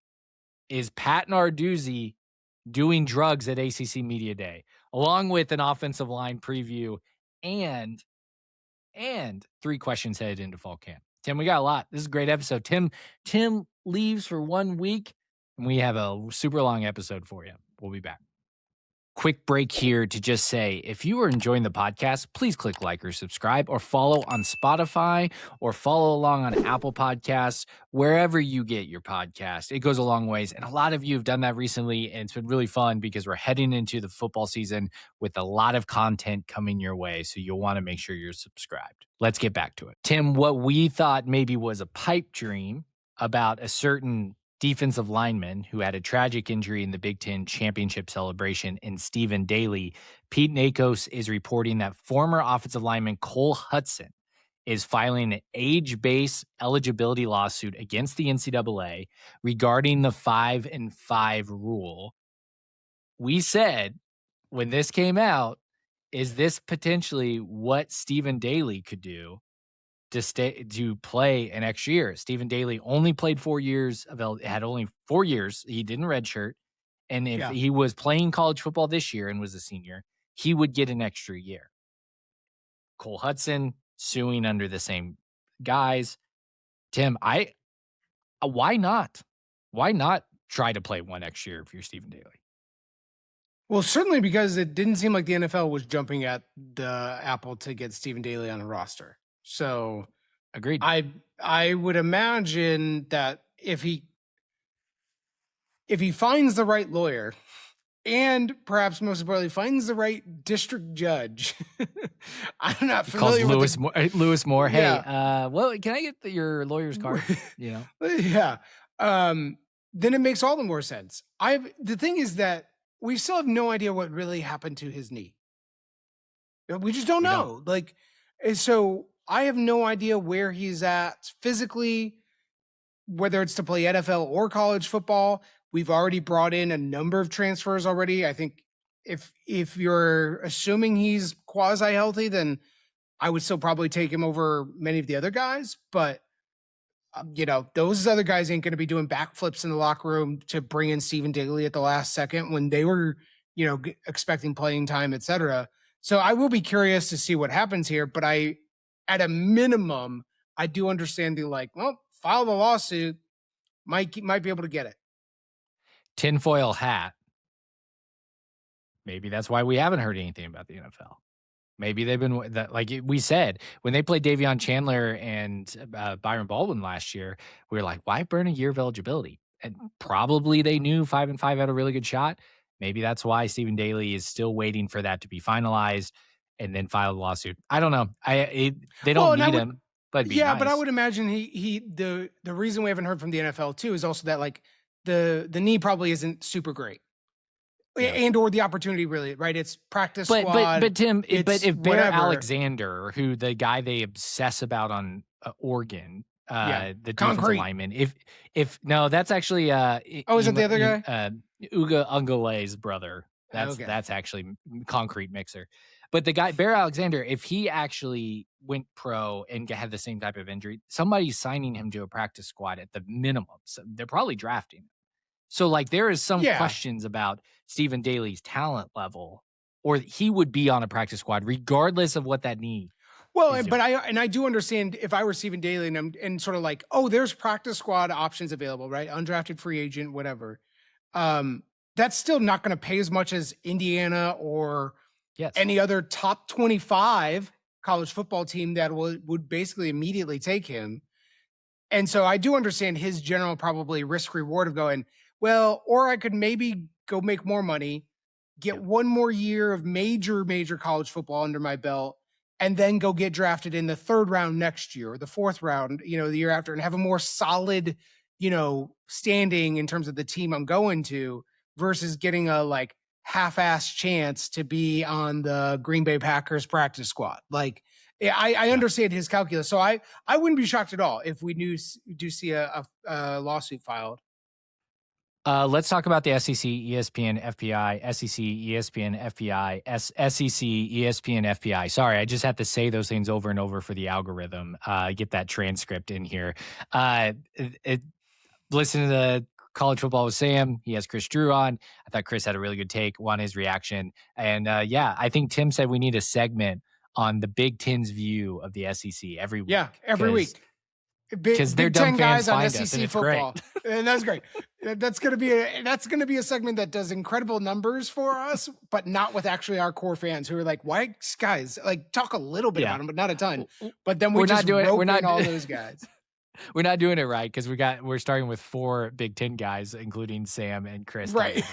Is Pat Narduzzi doing drugs at ACC Media Day? Along with an offensive line preview and 3 questions headed into fall camp. Tim, we got a lot. This is a great episode. Tim leaves for 1 week, and we have a super long episode for you. We'll be back. Quick break here to just say, if you are enjoying the podcast, please click like or subscribe or follow on Spotify or follow along on Apple Podcasts, wherever you get your podcast. It goes a long ways. And a lot of you have done that recently, and it's been really fun because we're heading into the football season with a lot of content coming your way. So you'll want to make sure you're subscribed. Let's get back to it. Tim, what we thought maybe was a pipe dream about a certain defensive lineman who had a tragic injury in the Big Ten championship celebration in Stephen Daly, Pete Nakos is reporting that former offensive lineman Cole Hudson is filing an age-based eligibility lawsuit against the NCAA regarding the 5-and-5 rule. We said when this came out, is this potentially what Stephen Daly could do to play an extra year? Stephen Daly only played 4 years had only 4 years. He didn't redshirt. And if he was playing college football this year and was a senior, he would get an extra year. Cole Hudson suing under the same guys. Tim, why not? Why not try to play 1 extra year if you're Stephen Daly? Well, certainly because it didn't seem like the NFL was jumping at the apple to get Stephen Daly on a roster. So agreed. I would imagine that if he finds the right lawyer and perhaps most importantly finds the right district judge, I'm not familiar with Lewis Moore. Yeah. Hey, well, can I get your lawyer's card? Yeah. Then it makes all the more sense. The thing is that we still have no idea what really happened to his knee. We just don't know. So I have no idea where he's at physically, whether it's to play NFL or college football. We've already brought in a number of transfers already. I think if you're assuming he's quasi-healthy, then I would still probably take him over many of the other guys. But, those other guys ain't going to be doing backflips in the locker room to bring in Stephen Daly at the last second when they were, expecting playing time, et cetera. So I will be curious to see what happens here, but at a minimum, I do understand file the lawsuit, might be able to get it. tinfoil hat. Maybe that's why we haven't heard anything about the NFL. Maybe they've been like we said when they played Davion Chandler and Byron Baldwin last year. We were like, why burn a year of eligibility? And probably they knew 5-5 had a really good shot. Maybe that's why Stephen Daly is still waiting for that to be finalized and then file a lawsuit. I don't know. They don't need him, but yeah, but I would imagine the reason we haven't heard from the NFL too is also that like the knee probably isn't super great. And or the opportunity really, right? It's practice squad. But Tim, it's if Bear whatever. Alexander, who the guy they obsess about on Oregon, the defensive lineman, if no, that's actually is it the other guy? Uga Ungale's brother. That's actually concrete mixer. But the guy Bear Alexander, if he actually went pro and had the same type of injury, somebody's signing him to a practice squad at the minimum. So they're probably drafting him. So, like, there is some questions about Stephen Daly's talent level, or he would be on a practice squad regardless of what that knee. Well, but I do understand if I were Stephen Daly and sort of like, oh, there's practice squad options available, right? Undrafted free agent, whatever. That's still not going to pay as much as Indiana or any other top 25 college football team that would basically immediately take him. And so I do understand his general probably risk reward of going, well, or I could maybe go make more money, get one more year of major college football under my belt, and then go get drafted in the 3rd round next year or the 4th round, the year after, and have a more solid, standing in terms of the team I'm going to versus getting a like half-ass chance to be on the Green Bay Packers practice squad. Like, I understand his calculus. So I wouldn't be shocked at all if we do see a lawsuit filed. Let's talk about the SEC, ESPN, FPI, SEC, ESPN, FPI, SEC, ESPN, FPI. Sorry, I just have to say those things over and over for the algorithm. Get that transcript in here. Listen to the College Football with Sam. He has Chris Drew on. I thought Chris had a really good take on his reaction. And I think Tim said we need a segment on the Big Ten's view of the SEC every week. Yeah, every week. Because they're dumb fans find us, and it's football. Great. And that's great. That's gonna be a segment that does incredible numbers for us, but not with actually our core fans who are like, "Why, guys? Like, talk a little bit about them, but not a ton." But then we're not doing all those guys. We're not doing it right because we're starting with 4 Big Ten guys, including Sam and Chris. Right.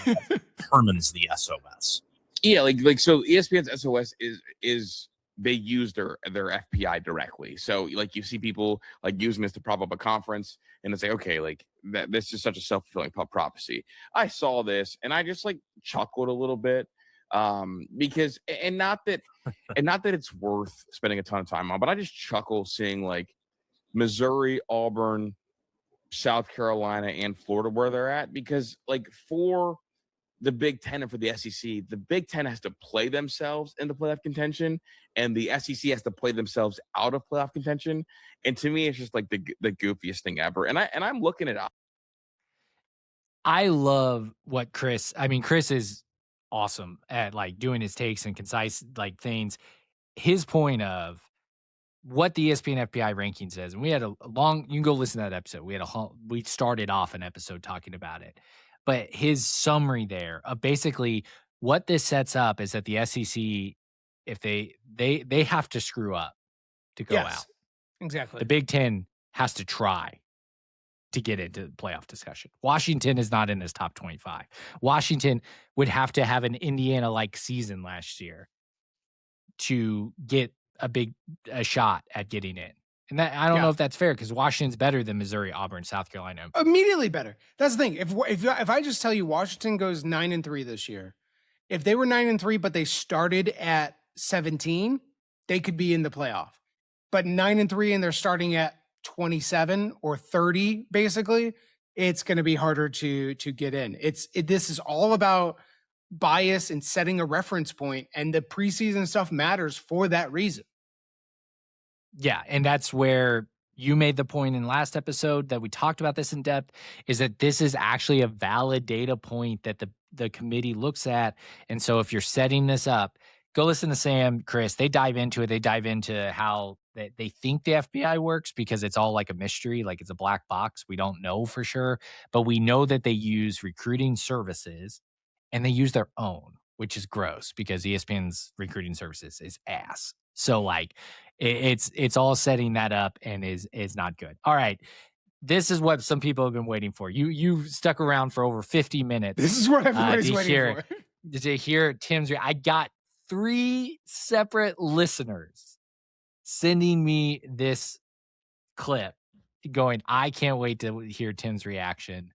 Determines the SOS. Yeah, like so ESPN's SOS is they use their FPI directly. So like you see people like using this to prop up a conference and it's like, okay, like this is such a self-fulfilling prophecy. I saw this and I just like chuckled a little bit because and not that it's worth spending a ton of time on, but I just chuckle seeing like Missouri, Auburn, South Carolina, and Florida where they're at, because like for the Big Ten and for the SEC, the Big Ten has to play themselves into playoff contention, and the SEC has to play themselves out of playoff contention. And to me, it's just like the goofiest thing ever. And I'm looking at it. I love what Chris is awesome at like doing his takes and concise like things. His point of what the ESPN FPI ranking says, and we had a long. You can go listen to that episode. We started off an episode talking about it. But his summary there of basically what this sets up is that the SEC, if they have to screw up to go out. Exactly. The Big Ten has to try to get into the playoff discussion. Washington is not in this top 25. Washington would have to have an Indiana-like season last year to get a shot at getting in. And that, I don't know if that's fair because Washington's better than Missouri, Auburn, South Carolina. Immediately better. That's the thing. If I just tell you Washington goes 9-3 this year, if they were 9-3 but they started at 17, they could be in the playoff. But 9-3 and they're starting at 27 or 30, basically, it's going to be harder to get in. This is all about bias and setting a reference point, and the preseason stuff matters for that reason. Yeah, and that's where you made the point in last episode that we talked about this in depth, is that this is actually a valid data point that the committee looks at. And so if you're setting this up, go listen to Sam, Chris. They dive into it. They dive into how they think the FBI works because it's all like a mystery, like it's a black box. We don't know for sure, but we know that they use recruiting services and they use their own, which is gross because ESPN's recruiting services is ass. So like it's all setting that up and is not good. All right. This is what some people have been waiting for. You've stuck around for over 50 minutes. This is what everybody's waiting for. To hear Tim's, I got 3 separate listeners sending me this clip going, I can't wait to hear Tim's reaction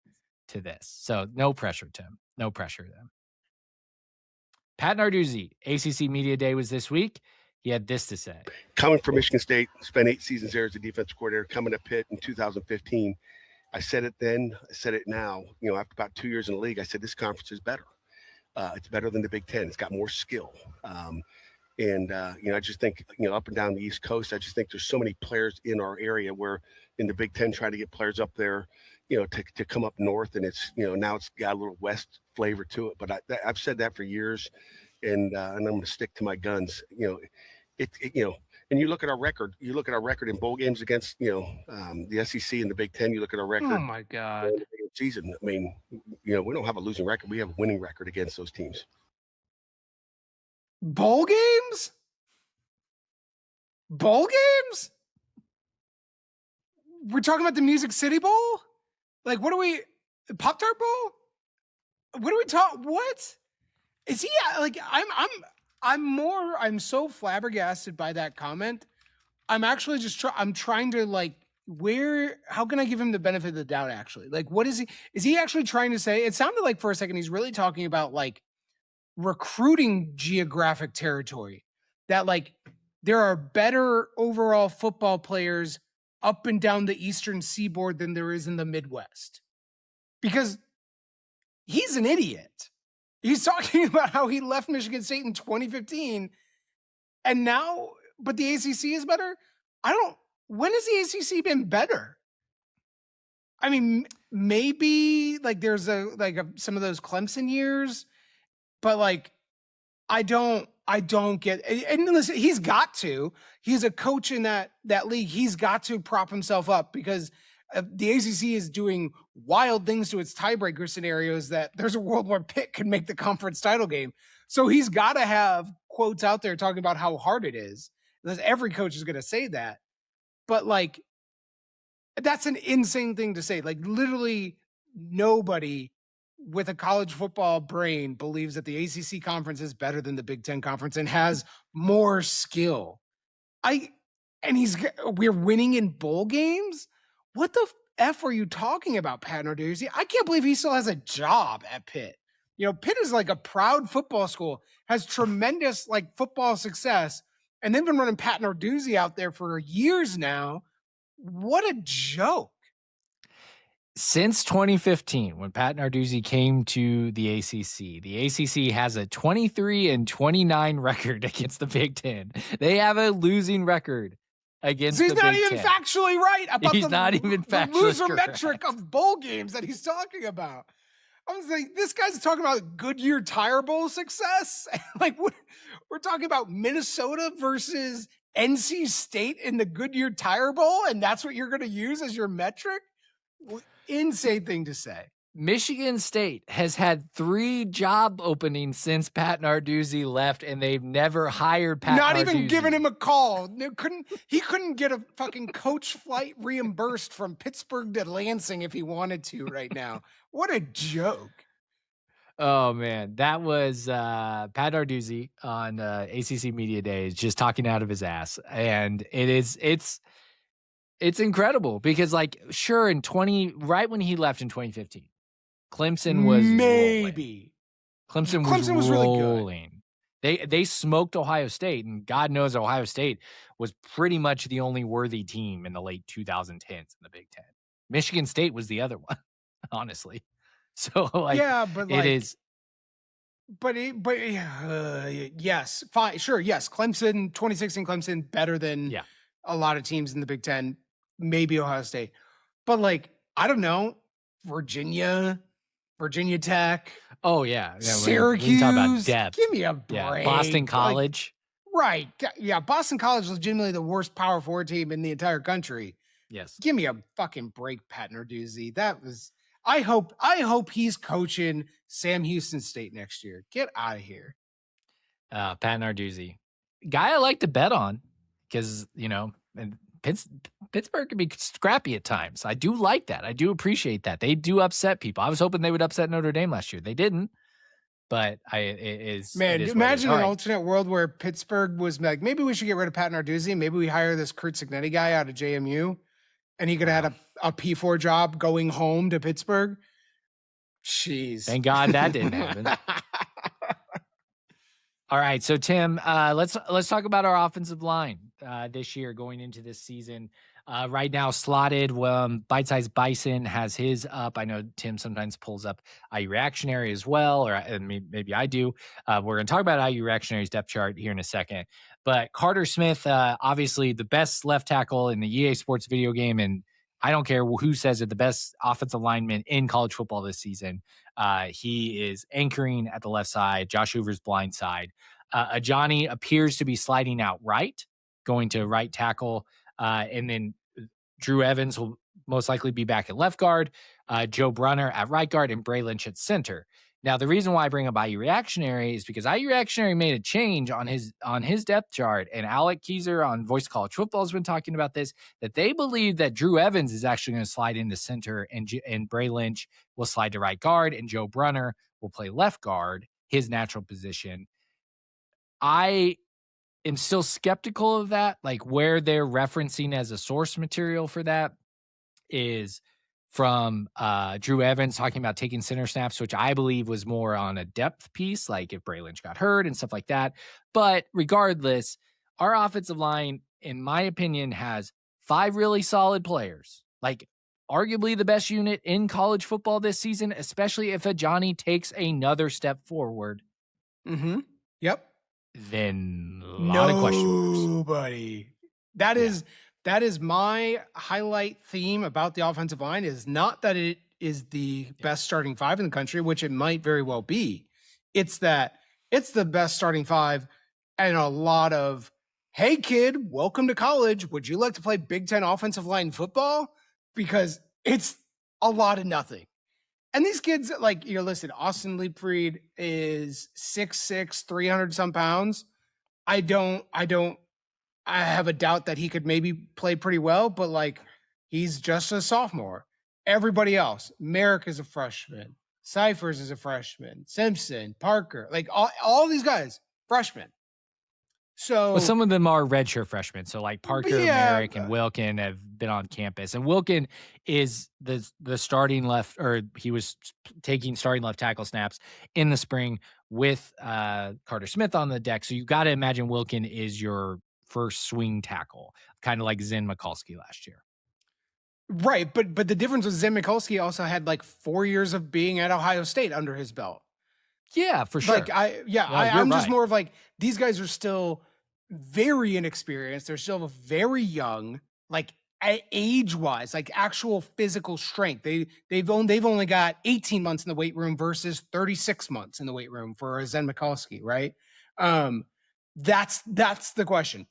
to this. So no pressure, Tim. No pressure then. Pat Narduzzi, ACC Media Day was this week. He had this to say. Coming from Michigan State, spent 8 seasons there as a defensive coordinator, coming to Pitt in 2015. I said it then, I said it now. After about 2 years in the league, I said this conference is better. It's better than the Big Ten. It's got more skill. I just think, up and down the East Coast, I just think there's so many players in our area where in the Big Ten trying to get players up there, to come up north. And it's, now it's got a little West flavor to it. But I've said that for years, and I'm going to stick to my guns. And you look at our record. You look at our record in bowl games against, the SEC and the Big Ten. You look at our record. Oh my God! Season. I mean, we don't have a losing record. We have a winning record against those teams. Bowl games. Bowl games. We're talking about the Music City Bowl. Like, what are we? Pop-Tart Bowl. What are we talking? What is he like? I'm so flabbergasted by that comment. I'm actually just I'm trying to like, how can I give him the benefit of the doubt actually? Like, what is he actually trying to say? It sounded like for a second he's really talking about like recruiting geographic territory, that like there are better overall football players up and down the Eastern Seaboard than there is in the Midwest. Because he's an idiot. He's talking about how he left Michigan State in 2015 and now, but the ACC is better. When has the ACC been better? I mean, maybe like there's some of those Clemson years, but like, I don't get, and listen, he's a coach in that league. He's got to prop himself up because the ACC is doing wild things to its tiebreaker scenarios that there's a world where Pitt could make the conference title game. So he's got to have quotes out there talking about how hard it is. Because every coach is going to say that. But like, that's an insane thing to say. Like literally nobody with a college football brain believes that the ACC conference is better than the Big Ten conference and has more skill. We're winning in bowl games. What the F are you talking about, Pat Narduzzi? I can't believe he still has a job at Pitt. Pitt is like a proud football school, has tremendous like football success, and they've been running Pat Narduzzi out there for years now. What a joke. Since 2015, when Pat Narduzzi came to the ACC has a 23-29 record against the Big Ten. They have a losing record against the Big Ten. He's not even factually right about the loser correct. metric of bowl games that he's talking about. I was like, this guy's talking about Goodyear Tire Bowl success. Like, we're talking about Minnesota versus NC State in the Goodyear Tire Bowl, and that's what you're going to use as your metric? Insane thing to say. Michigan State has had 3 job openings since Pat Narduzzi left, and they've never hired Pat Not Narduzzi. even giving him a call. He couldn't get a fucking coach flight reimbursed from Pittsburgh to Lansing if he wanted to right now. What a joke. Oh, man. That was Pat Narduzzi on ACC Media Days just talking out of his ass. And it's incredible because, like, sure, right when he left in 2015, Clemson was maybe rolling. Clemson was rolling. Really good. They smoked Ohio State, and God knows Ohio State was pretty much the only worthy team in the late 2010s in the Big Ten. Michigan State was the other one, honestly. So like, yeah, but like, it is. But yes, fine, sure, yes. Clemson, 2016 Clemson, better than a lot of teams in the Big Ten. Maybe Ohio State, but like, I don't know, Virginia Tech. Oh yeah, Syracuse. we talk about depth. Give me a break. Yeah. Boston College. Like, Right. Yeah. Boston College is legitimately the worst Power 4 team in the entire country. Yes. Give me a fucking break, Pat Narduzzi. That was. I hope he's coaching Sam Houston State next year. Get out of here. Pat Narduzzi, guy I like to bet on because and Pittsburgh can be scrappy at times. I do like that. I do appreciate that. They do upset people. I was hoping they would upset Notre Dame last year. They didn't. But imagine an alternate world where Pittsburgh was like, maybe we should get rid of Pat Narduzzi. Maybe we hire this Curt Cignetti guy out of JMU, and he could have had a P4 job going home to Pittsburgh. Jeez. Thank God that didn't happen. All right, so Tim, let's talk about our offensive line this year going into this season. Right now, slotted. Bite Size Bison has his up. I know Tim sometimes pulls up IU Reactionary as well, or maybe I do. We're going to talk about IU Reactionary's depth chart here in a second. But Carter Smith, obviously the best left tackle in the EA Sports video game, and I don't care who says it, the best offensive lineman in college football this season. He is anchoring at the left side, Josh Hoover's blind side. Ajani appears to be sliding out right, going to right tackle. And then Drew Evans will most likely be back at left guard, Joe Brunner at right guard, and Bray Lynch at center. Now, the reason why I bring up IU Reactionary is because IU Reactionary made a change on his depth chart, and Alec Keyser on Voice of College Football has been talking about this, that they believe that Drew Evans is actually going to slide into center, and Bray Lynch will slide to right guard, and Joe Brunner will play left guard, his natural position. I am still skeptical of that. Like, where they're referencing as a source material for that is from Drew Evans talking about taking center snaps, which I believe was more on a depth piece, like if Bray Lynch got hurt and stuff like that. But regardless, our offensive line, in my opinion, has 5 really solid players, like arguably the best unit in college football this season, especially if Ajani takes another step forward. Mm-hmm. Yep. Then a lot of question marks. Nobody. That is my highlight theme about the offensive line, is not that it is the best starting 5 in the country, which it might very well be. It's that it's the best starting 5 and a lot of, hey kid, welcome to college. Would you like to play Big Ten offensive line football? Because it's a lot of nothing. And these kids, like, listen, Austin Leapried is 6'6", 300 some pounds. I have a doubt that he could maybe play pretty well, but like, he's just a sophomore. Everybody else, Merrick is a freshman, Cyphers is a freshman, Simpson, Parker, like all these guys, freshmen. So some of them are redshirt freshmen. So like Parker, Merrick, and Wilkin have been on campus. And Wilkin is the starting left, or he was taking starting left tackle snaps in the spring with Carter Smith on the deck. So you got to imagine Wilkin is your first swing tackle, kind of like Zen Mikulski last year. Right, but the difference was Zen Mikulski also had like 4 years of being at Ohio State under his belt. Yeah, for sure. Like I'm just more of like, these guys are still very inexperienced. They're still very young, like age-wise, like actual physical strength. They've only got 18 months in the weight room versus 36 months in the weight room for Zen Mikulski, right? That's the question.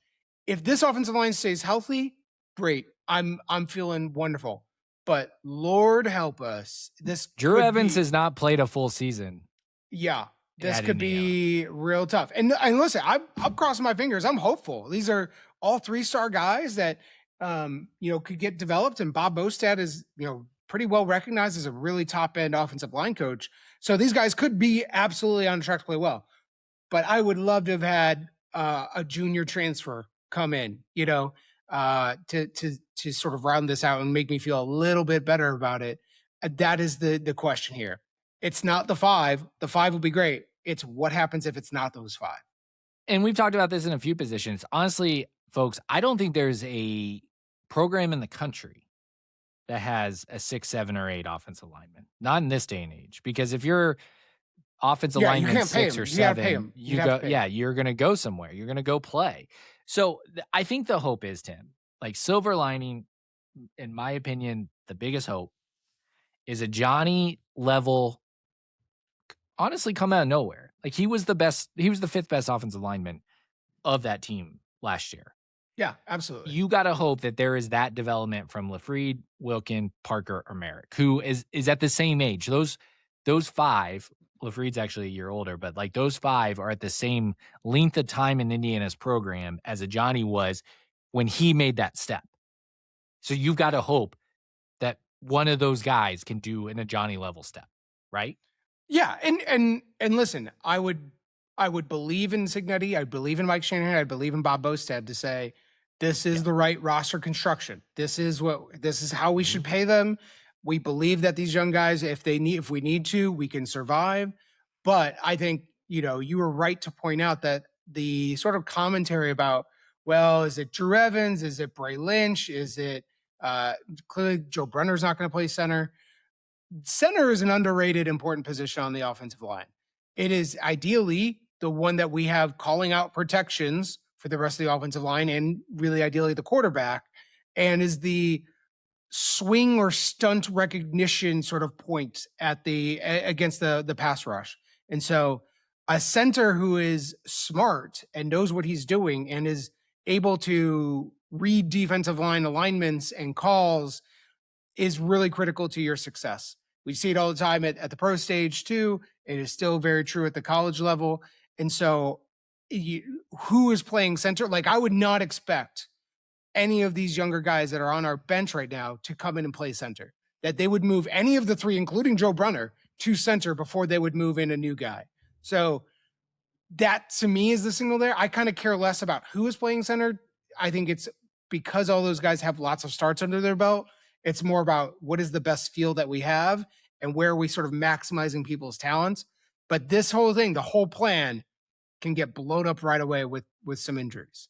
If this offensive line stays healthy, great. I'm feeling wonderful. But Lord help us. This Drew Evans has not played a full season. Yeah, this could be real tough. And listen, I'm crossing my fingers. I'm hopeful. These are all 3-star guys that could get developed. And Bob Bostad is pretty well recognized as a really top end offensive line coach. So these guys could be absolutely on track to play well. But I would love to have had a junior transfer come in, to sort of round this out and make me feel a little bit better about it. That is the question here. It's not the 5. The 5 will be great. It's what happens if it's not those 5. And we've talked about this in a few positions. Honestly, folks, I don't think there's a program in the country that has a 6, 7, or 8 offensive lineman. Not in this day and age. Because if you're offensive lineman 6 or 7, you're going to go somewhere. You're going to go play. So I think the hope is, Tim, like silver lining, in my opinion, the biggest hope is a Johnny level, honestly, come out of nowhere. Like he was the 5th best offensive lineman of that team last year. Yeah, absolutely. You got to hope that there is that development from LaFreed, Wilkin, Parker, or Merrick, who is at the same age. Those 5, LaFreed's actually a year older, but like those 5 are at the same length of time in Indiana's program as a Johnny was when he made that step. So you've got to hope that one of those guys can do an Johnny level step, right? Yeah, and listen, I would believe in Cignetti, I believe in Mike Shanahan, I believe in Bob Bostad to say this is the right roster construction. This is how we should pay them. We believe that these young guys, if we need to, we can survive. But I think, you were right to point out that the sort of commentary about, well, is it Drew Evans? Is it Bray Lynch? Is it clearly Joe Brenner's not going to play center? Center is an underrated, important position on the offensive line. It is ideally the one that we have calling out protections for the rest of the offensive line and really ideally the quarterback, and is the swing or stunt recognition sort of point against the pass rush. And so a center who is smart and knows what he's doing and is able to read defensive line alignments and calls is really critical to your success. We see it all the time at the pro stage too. It is still very true at the college level. And so who is playing center? Like, I would not expect any of these younger guys that are on our bench right now to come in and play center, that they would move any of the 3, including Joe Brunner, to center before they would move in a new guy. So that to me is the signal there. I kind of care less about who is playing center. I think it's because all those guys have lots of starts under their belt. It's more about what is the best field that we have and where are we sort of maximizing people's talents. But this whole thing, the whole plan, can get blown up right away with some injuries.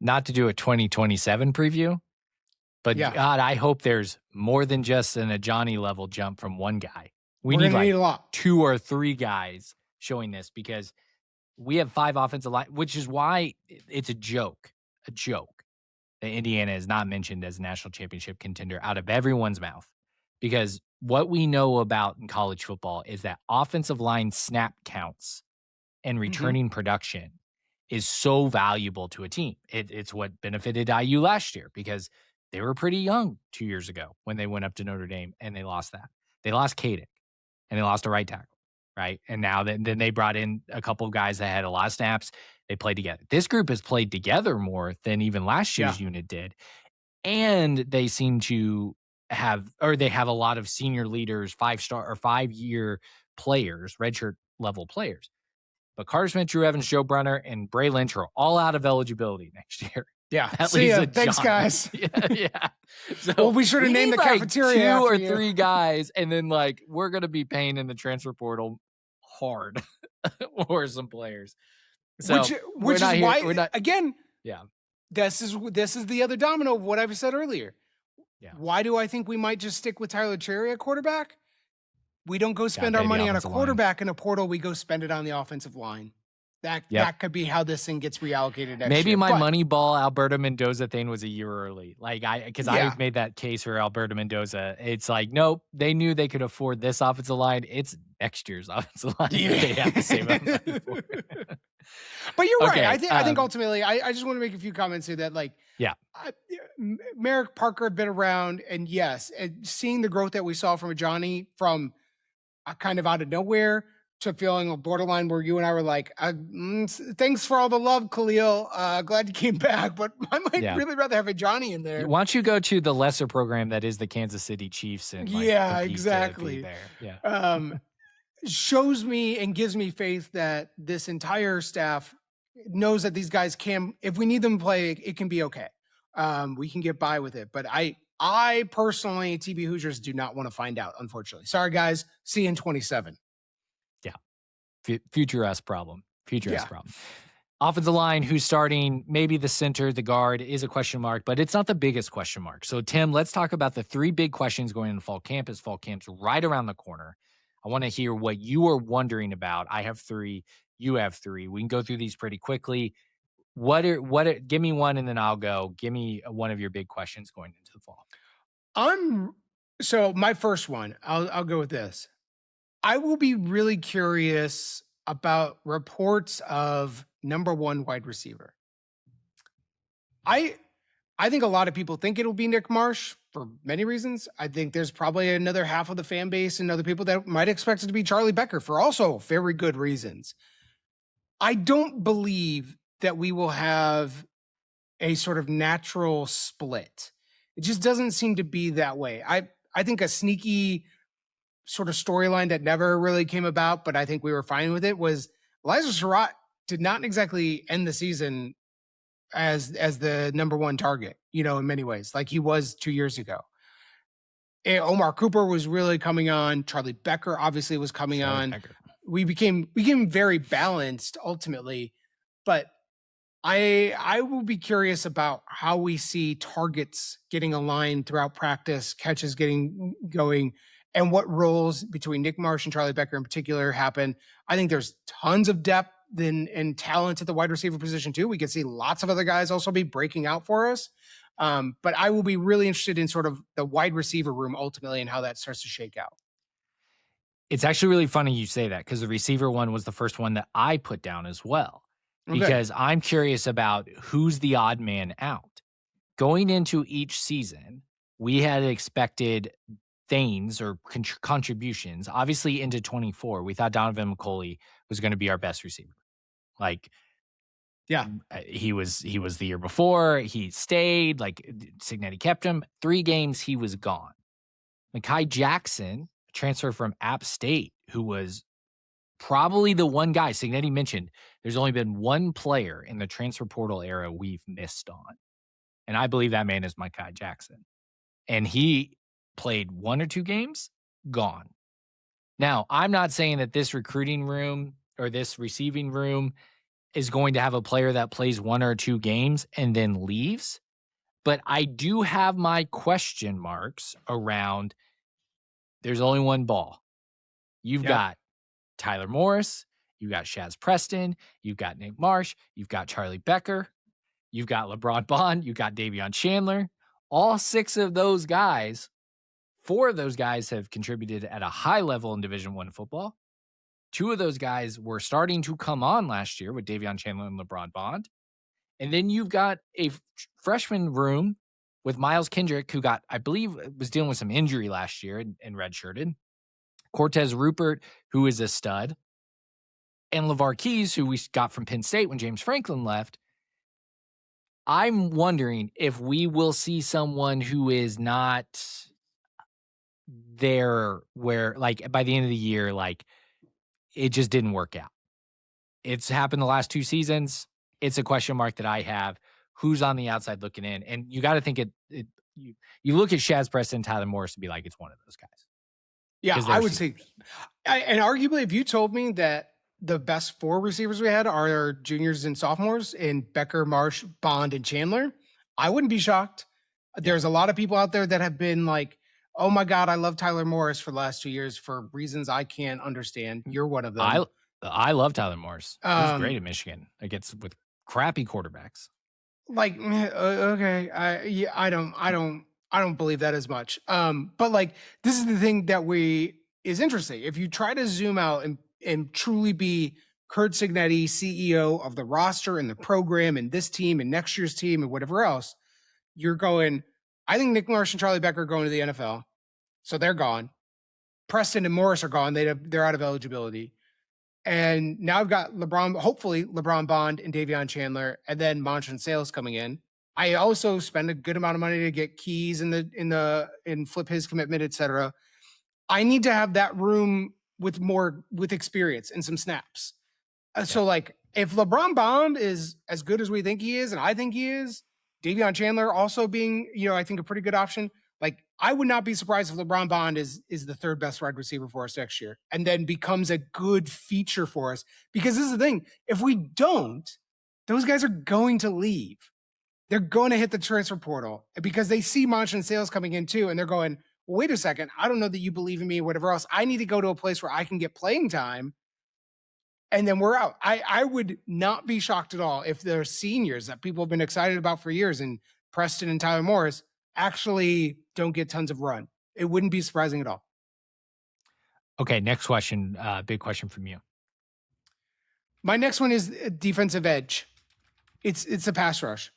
Not to do a 2027 preview, but God, I hope there's more than just a Johnny level jump from one guy. We need like a lot. 2 or 3 guys showing this, because we have 5 offensive line, which is why it's a joke that Indiana is not mentioned as a national championship contender out of everyone's mouth. Because what we know about in college football is that offensive line snap counts and returning production is so valuable to a team. It's what benefited IU last year, because they were pretty young 2 years ago when they went up to Notre Dame and they lost that. They lost Kadick and they lost a right tackle, right? And now then they brought in a couple of guys that had a lot of snaps. They played together. This group has played together more than even last year's unit did. And they seem to have a lot of senior leaders, 5-star or 5-year players, redshirt level players. But Carter Smith, Drew Evans, Joe Brunner, and Bray Lynch are all out of eligibility next year. Yeah. See ya. Thanks, guys. Yeah. So well, we should have named the cafeteria. 2 or 3 guys, and then we're gonna be paying in the transfer portal hard or some players. So which is why again. Yeah. This is the other domino of what I've said earlier. Yeah. Why do I think we might just stick with Tyler Cherry at quarterback? We don't go spend our money on a quarterback in a portal. We go spend it on the offensive line. That could be how this thing gets reallocated next Maybe year. my Moneyball Alberto Mendoza thing was a year early. I made that case for Alberto Mendoza. It's like, nope, they knew they could afford this offensive line. It's next year's offensive line. Yeah. They have to save up money for. But you're right. I think ultimately, I just want to make a few comments here that Merrick, Parker have been around, and yes, seeing the growth that we saw from Johnny from kind of out of nowhere to feeling a borderline where you and I were like, thanks for all the love, Khalil. Glad you came back, but I might really rather have a Johnny in there. Why don't you go to the lesser program that is the Kansas City Chiefs? And exactly. Shows me and gives me faith that this entire staff knows that these guys can, if we need them to play, it can be okay. We can get by with it. But I personally, TB Hoosiers, do not want to find out, unfortunately. Sorry, guys. See you in 27. Future us problem. Offensive line, who's starting, maybe the center, the guard, is a question mark, but it's not the biggest question mark. So, Tim, let's talk about the 3 big questions going into fall camp. As fall camp's right around the corner, I want to hear what you are wondering about. I have 3. You have 3. We can go through these pretty quickly. Give me one and then I'll go. Give me one of your big questions going into the fall. So my first one, I'll go with this. I will be really curious about reports of number one wide receiver. I think a lot of people think it'll be Nick Marsh for many reasons. I think there's probably another half of the fan base and other people that might expect it to be Charlie Becker for also very good reasons. I don't believe that we will have a sort of natural split. It just doesn't seem to be that way. I think a sneaky sort of storyline that never really came about, but I think we were fine with it, was Elijah Surratt did not exactly end the season as the number one target, in many ways, like he was 2 years ago. Omar Cooper was really coming on. Charlie Becker obviously was coming on. We became very balanced ultimately, but I will be curious about how we see targets getting aligned throughout practice, catches getting going, and what roles between Nick Marsh and Charlie Becker in particular happen. I think there's tons of depth and talent at the wide receiver position too. We could see lots of other guys also be breaking out for us. But I will be really interested in sort of the wide receiver room ultimately and how that starts to shake out. It's actually really funny you say that, because the receiver one was the first one that I put down as well, because I'm curious about who's the odd man out. Going into each season, we had expected things or contributions. Obviously into 24, we thought Donovan McCulley was going to be our best receiver. Like, yeah, he was the year before. He stayed. Like, Cignetti kept him. 3 games, he was gone. Mekhi Jackson, transfer from App State, who was probably the one guy Cignetti mentioned. There's only been one player in the transfer portal era we've missed on, and I believe that man is Mekhi Jackson. And he played 1 or 2 games, gone. Now, I'm not saying that this recruiting room or this receiving room is going to have a player that plays 1 or 2 games and then leaves. But I do have my question marks around, there's only one ball. You've got Tyler Morris, you've got Shaz Preston, you've got Nick Marsh, you've got Charlie Becker, you've got LeBron Bond, you've got Davion Chandler. All 6 of those guys, 4 of those guys have contributed at a high level in Division I football. 2 of those guys were starting to come on last year with Davion Chandler and LeBron Bond. And then you've got a freshman room with Miles Kendrick, who I believe, was dealing with some injury last year and redshirted. Cortez Rupert, who is a stud. And LeVar Keys, who we got from Penn State when James Franklin left. I'm wondering if we will see someone who is not there where, like, by the end of the year, like, it just didn't work out. It's happened the last 2 seasons. It's a question mark that I have. Who's on the outside looking in? And you got to think you look at Shaz Preston and Tyler Morris to be like, it's one of those guys. Yeah, I would say, and arguably, if you told me that the best 4 receivers we had are our juniors and sophomores in Becker, Marsh, Bond, and Chandler, I wouldn't be shocked. There's a lot of people out there that have been like, oh my God, I love Tyler Morris for the last 2 years for reasons I can't understand. You're one of them. I love Tyler Morris. He's great at Michigan against with crappy quarterbacks. Like, okay, I don't believe that as much. But like, this is the thing that is interesting. If you try to zoom out and truly be Curt Cignetti, CEO of the roster and the program and this team and next year's team and whatever else, you're going, I think Nick Marsh and Charlie Becker are going to the NFL. So they're gone. Preston and Morris are gone. They're out of eligibility. And now I've got hopefully LeBron Bond and Davion Chandler, and then Monshun Sales coming in. I also spend a good amount of money to get Keys and flip his commitment, etc. I need to have that room with experience and some snaps. So like, if LeBron Bond is as good as we think he is, and I think he is, Davion Chandler also being, I think a pretty good option. Like, I would not be surprised if LeBron Bond is the 3rd best wide receiver for us next year and then becomes a good feature for us. Because this is the thing. If we don't, those guys are going to leave. They're going to hit the transfer portal because they see Monshun Sales coming in too. And they're going, well, wait a second. I don't know that you believe in me or whatever else. I need to go to a place where I can get playing time. And then we're out. I would not be shocked at all if there's seniors that people have been excited about for years and Preston and Tyler Morris actually don't get tons of run. It wouldn't be surprising at all. Okay, next question. Big question from you. My next one is defensive edge. It's a pass rush.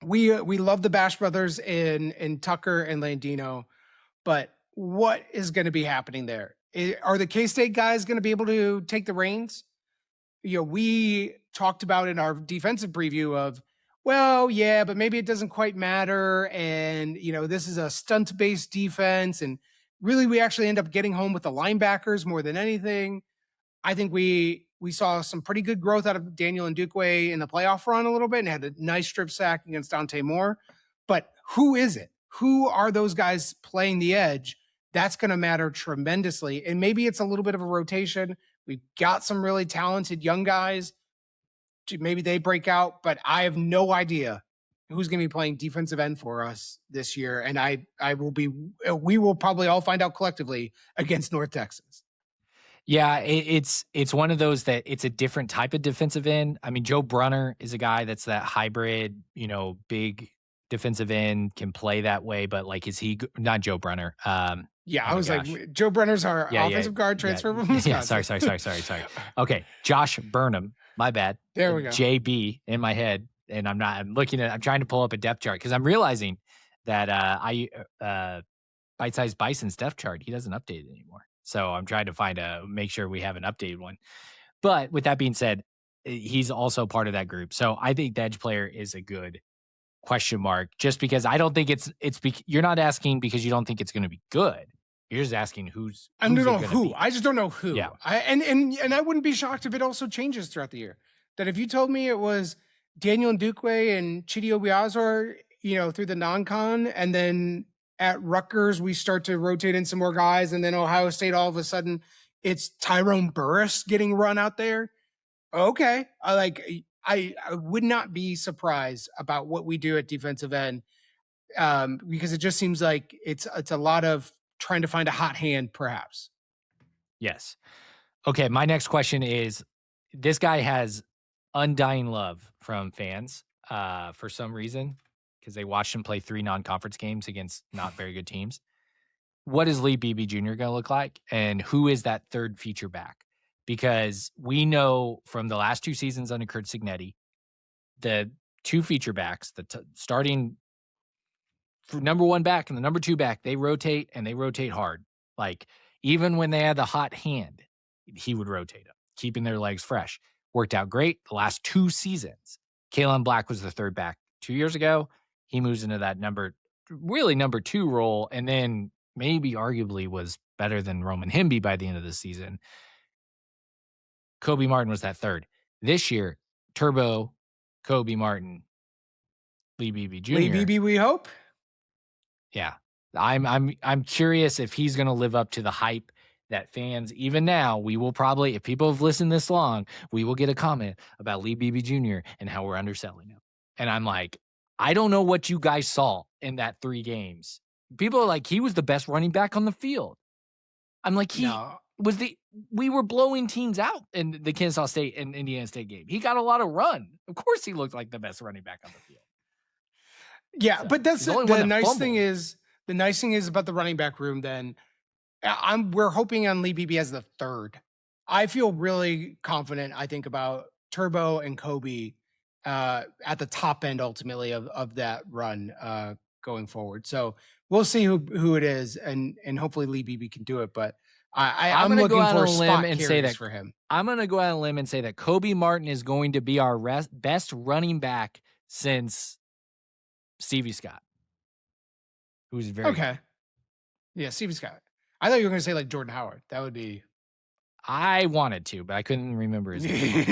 We love the Bash brothers in Tucker and Landino, but what is going to be happening there? Are the K-State guys going to be able to take the reins? We talked about in our defensive preview of, well, yeah, but maybe it doesn't quite matter. And, this is a stunt-based defense. And really, we actually end up getting home with the linebackers more than anything. I think we saw some pretty good growth out of Daniel Ndukwe in the playoff run a little bit and had a nice strip sack against Dante Moore. But who is it? Who are those guys playing the edge? That's going to matter tremendously. And maybe it's a little bit of a rotation. We've got some really talented young guys. Maybe they break out, but I have no idea who's going to be playing defensive end for us this year. And we will probably all find out collectively against North Texas. Yeah, it's one of those that it's a different type of defensive end. I mean, Joe Brunner is a guy that's that hybrid, big defensive end, can play that way, but is he not Joe Brunner? Yeah, I was like, Joe Brunner's our offensive guard transfer from Wisconsin. Yeah, sorry. Okay, Josh Burnham, my bad. There we go. JB in my head, and I'm trying to pull up a depth chart because I'm realizing that Bite Size Bison's depth chart, he doesn't update it anymore. So I'm trying to make sure we have an updated one. But with that being said, he's also part of that group. So I think the edge player is a good question mark, just because I don't think you're not asking because you don't think it's going to be good. You're just asking who's I don't know who. I just don't know who. Yeah. And I wouldn't be shocked if it also changes throughout the year. That if you told me it was Daniel Ndukwe and Chidi Obiazor, through the non-con, and then at Rutgers we start to rotate in some more guys, and then Ohio State all of a sudden it's Tyrone Burris getting run out there. Okay, I would not be surprised about what we do at defensive end, because it just seems like it's a lot of trying to find a hot hand, perhaps. Yes. Okay, my next question is, this guy has undying love from fans for some reason, because they watched him play 3 non-conference games against not very good teams. What is Lee Beebe Jr. going to look like? And who is that third feature back? Because we know from the last 2 seasons under Curt Cignetti, the 2 feature backs, starting for number 1 back and the number 2 back, they rotate, and they rotate hard. Even when they had the hot hand, he would rotate them, keeping their legs fresh. Worked out great the last 2 seasons. Kalen Black was the third back 2 years ago. He moves into that number 2 role, and then maybe arguably was better than Roman Himby by the end of the season. Kobe Martin was that third. This year, Turbo, Kobe Martin, Lee Beebe Jr. Lee Beebe, we hope. Yeah. I'm curious if he's going to live up to the hype that fans, even now, we will probably, if people have listened this long, we will get a comment about Lee Beebe Jr. and how we're underselling him. And I'm like, I don't know what you guys saw in that 3 games. People are like, he was the best running back on the field. I'm like, we were blowing teams out in the Kansas State and Indiana State game. He got a lot of run. Of course he looked like the best running back on the field. Yeah, so, but that's the nice thing is about the running back room then. We're hoping on Lee Beebe as the third. I feel really confident, I think, about Turbo and Kobe at the top end ultimately of that run going forward. So we'll see who it is, and hopefully Lee Beebe can do it. But I'm looking for a spot and say that for him. I'm going to go out on a limb and say that Kobe Martin is going to be our best running back since Stevie Scott, who's very okay. Good. Yeah, Stevie Scott. I thought you were going to say Jordan Howard. That would be. I wanted to, but I couldn't remember his name.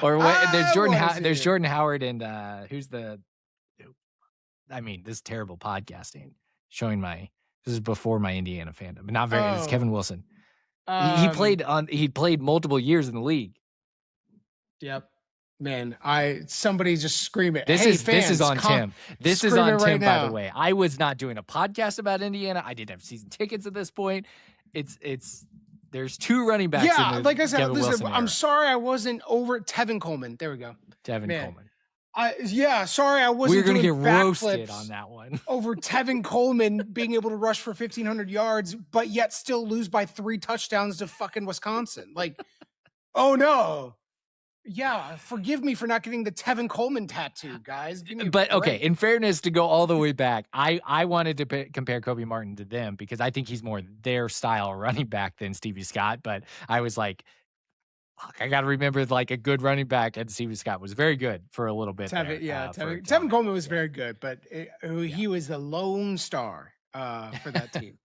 Or there's Jordan Howard and who's the? I mean, this is terrible podcasting. This is before my Indiana fandom. Not very. It's Kevin Wilson. He played multiple years in the league. Yep. Man, somebody just scream it. This is on Tim. This is on Tim, by the way. I was not doing a podcast about Indiana. I didn't have season tickets at this point. There's 2 running backs. Yeah, in the like I said, Kevin listen, Wilson I'm era. sorry I wasn't over Tevin Coleman. There we go. Coleman. Sorry, I wasn't. We're going to doing get roasted backflips on that one. over Tevin Coleman being able to rush for 1,500 yards, but yet still lose by 3 touchdowns to fucking Wisconsin. Like, oh no. Yeah, forgive me for not getting the Tevin Coleman tattoo, guys. Give me a But okay, break. in fairness, to go all the way back, I wanted to compare Kobe Martin to them because I think he's more their style running back than Stevie Scott. But I was like, fuck, I got to remember like a good running back, and Stevie Scott was very good for a little bit. Tevin Coleman was very good, but he was the lone star for that team.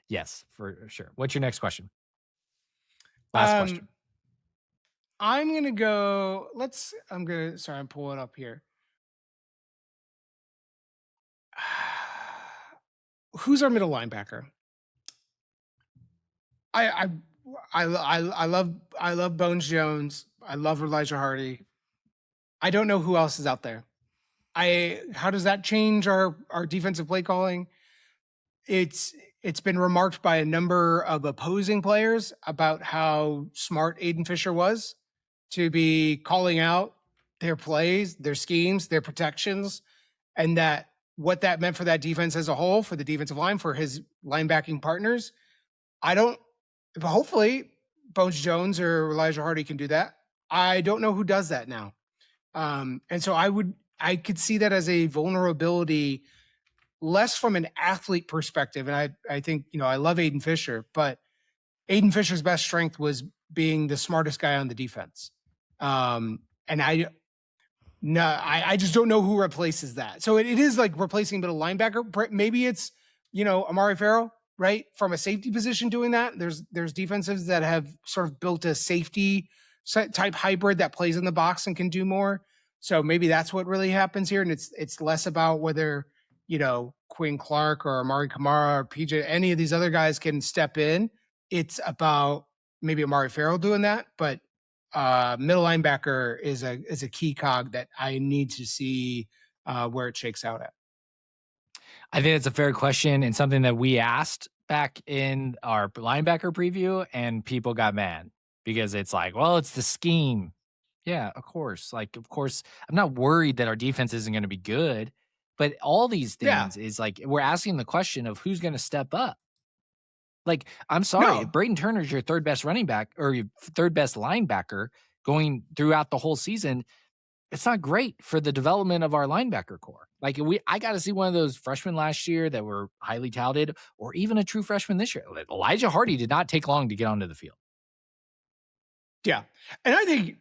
Yes, for sure. What's your next question? Last question. I'm gonna go. Sorry, I'm pulling up here. Who's our middle linebacker? I love Bones Jones. I love Elijah Hardy. I don't know who else is out there. How does that change our defensive play calling? It's been remarked by a number of opposing players about how smart Aiden Fisher was to be calling out their plays, their schemes, their protections, and that what that meant for that defense as a whole, for the defensive line, for his linebacking partners. Hopefully Bones Jones or Elijah Hardy can do that. I don't know who does that now. And so I could see that as a vulnerability, less from an athlete perspective. And I think, I love Aiden Fisher, but Aiden Fisher's best strength was being the smartest guy on the defense. And I just don't know who replaces that. So it is like replacing middle linebacker. Maybe it's, Amari Farrell, right? From a safety position doing that. There's defensives that have sort of built a safety type hybrid that plays in the box and can do more. So maybe that's what really happens here. And it's less about whether, Quinn Clark or Amari Kamara or PJ, any of these other guys can step in. It's about maybe Amari Farrell doing that, but middle linebacker is a key cog that I need to see where it shakes out at. I think it's a fair question and something that we asked back in our linebacker preview, and people got mad because it's like, well, it's the scheme. Yeah, of course. I'm not worried that our defense isn't going to be good, but all these things is like we're asking the question of who's going to step up. Like, I'm sorry, if Brayden Turner's your third best running back or your third best linebacker going throughout the whole season, it's not great for the development of our linebacker core. Like, I got to see one of those freshmen last year that were highly touted, or even a true freshman this year. Elijah Hardy did not take long to get onto the field. Yeah. And I think,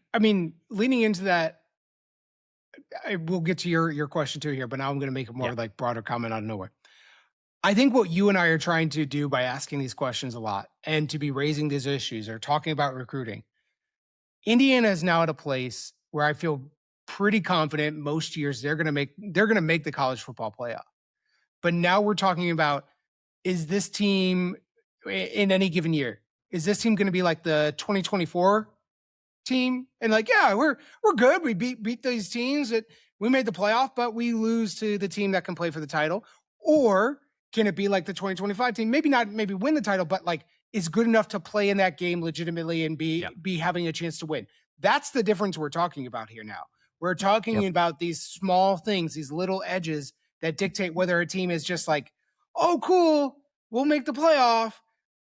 leaning into that, we'll get to your question too here, but now I'm going to make a more like broader comment out of nowhere. I think what you and I are trying to do by asking these questions a lot and to be raising these issues or talking about recruiting, Indiana is now at a place where I feel pretty confident most years they're going to make the college football playoff. But now we're talking about, is this team in any given year, is this team going to be like the 2024 team? And like, yeah, we're good. We beat these teams that we made the playoff, but we lose to the team that can play for the title. Or can it be like the 2025 team? Maybe not, maybe win the title, but like is good enough to play in that game legitimately and be having a chance to win. That's the difference we're talking about here now. We're talking about these small things, these little edges that dictate whether a team is just like, oh, cool, we'll make the playoff,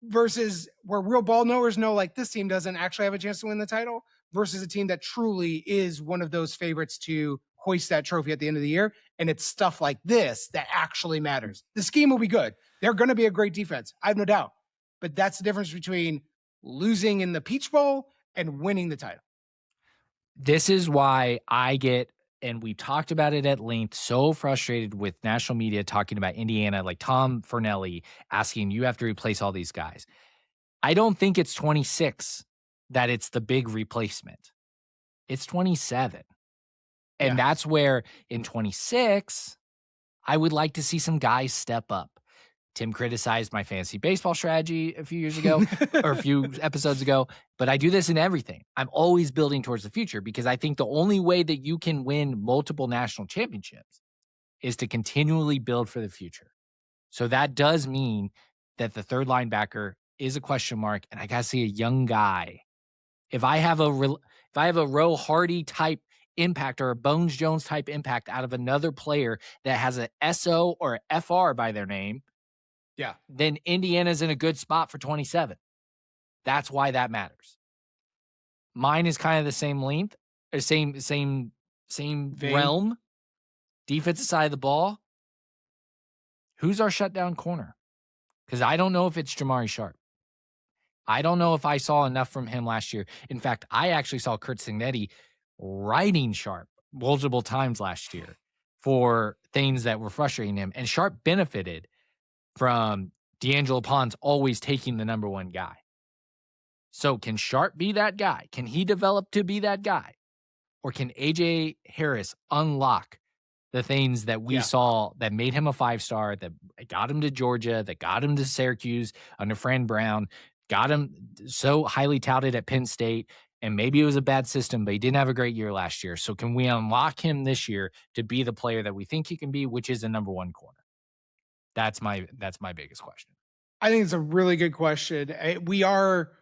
versus where real ball knowers know like this team doesn't actually have a chance to win the title, versus a team that truly is one of those favorites to hoist that trophy at the end of the year. And it's stuff like this that actually matters. The scheme will be good. They're going to be a great defense. I have no doubt. But that's the difference between losing in the Peach Bowl and winning the title. This is why I get, and we've talked about it at length, so frustrated with national media talking about Indiana, like Tom Fernelli asking, you have to replace all these guys. I don't think it's 26 that it's the big replacement. It's 27. And that's where in 26, I would like to see some guys step up. Tim criticized my fantasy baseball strategy a few years ago or a few episodes ago, but I do this in everything. I'm always building towards the future because I think the only way that you can win multiple national championships is to continually build for the future. So that does mean that the third linebacker is a question mark, and I got to see a young guy. If I have a Roe Hardy type impact or a Bones Jones type impact out of another player that has a SO or a FR by their name, then Indiana's in a good spot for 27. That's why that matters. Mine is kind of the same length, or same realm. Defensive side of the ball. Who's our shutdown corner? Because I don't know if it's Jamari Sharp. I don't know if I saw enough from him last year. In fact, I actually saw Curt Cignetti riding Sharp multiple times last year for things that were frustrating him. And Sharp benefited from D'Angelo Pons always taking the number one guy. So can Sharp be that guy? Can he develop to be that guy? Or can A.J. Harris unlock the things that we saw that made him a 5-star, that got him to Georgia, that got him to Syracuse under Fran Brown, got him so highly touted at Penn State, and maybe it was a bad system, but he didn't have a great year last year. So can we unlock him this year to be the player that we think he can be, which is a number one corner? That's my biggest question. I think it's a really good question. We are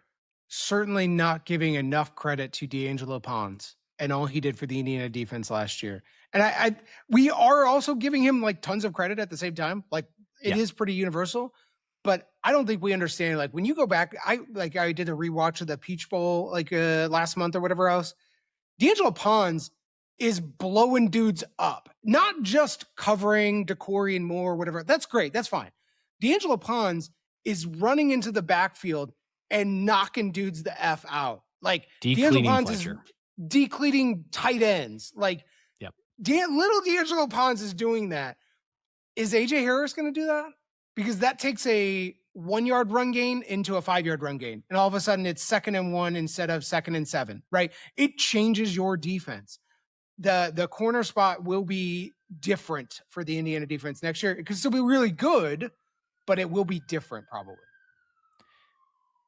certainly not giving enough credit to D'Angelo Pons and all he did for the Indiana defense last year. And we are also giving him like tons of credit at the same time. Like it is pretty universal, but I don't think we understand. Like when you go back, I did a rewatch of the Peach Bowl like last month or whatever else. D'Angelo Pons is blowing dudes up, not just covering Decory and Moore, whatever. That's great. That's fine. D'Angelo Pons is running into the backfield and knocking dudes the F out. Like D'Angelo Pons is decleating tight ends. Like little D'Angelo Pons is doing that. Is A.J. Harris going to do that? Because that takes a 1-yard run gain into a 5-yard run gain. And all of a sudden it's 2nd and 1 instead of 2nd and 7, right? It changes your defense. The corner spot will be different for the Indiana defense next year. It could still be really good, but it will be different probably.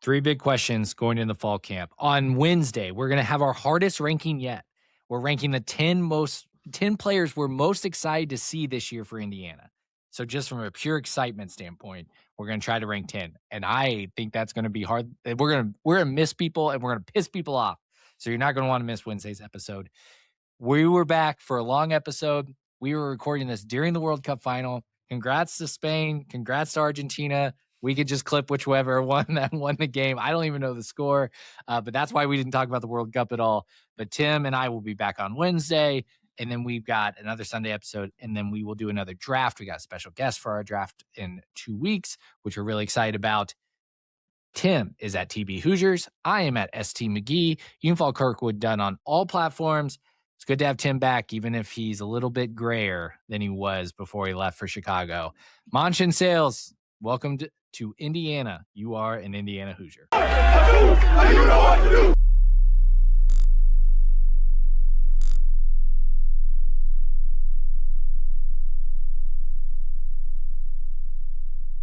3 big questions going into the fall camp. On Wednesday, we're going to have our hardest ranking yet. We're ranking the 10 players we're most excited to see this year for Indiana. So just from a pure excitement standpoint, we're going to try to rank 10. And I think that's going to be hard. We're going to miss people and we're going to piss people off. So you're not going to want to miss Wednesday's episode. We were back for a long episode. We were recording this during the World Cup final. Congrats to Spain. Congrats to Argentina. We could just clip whichever one that won the game. I don't even know the score, but that's why we didn't talk about the World Cup at all. But Tim and I will be back on Wednesday, and then we've got another Sunday episode, and then we will do another draft. We got a special guest for our draft in 2 weeks, which we're really excited about. Tim is at TB Hoosiers. I am at ST McGee. You can follow Kirkwood Dunn on all platforms. It's good to have Tim back, even if he's a little bit grayer than he was before he left for Chicago. Monshun Sales, welcome to Indiana. You are an Indiana Hoosier.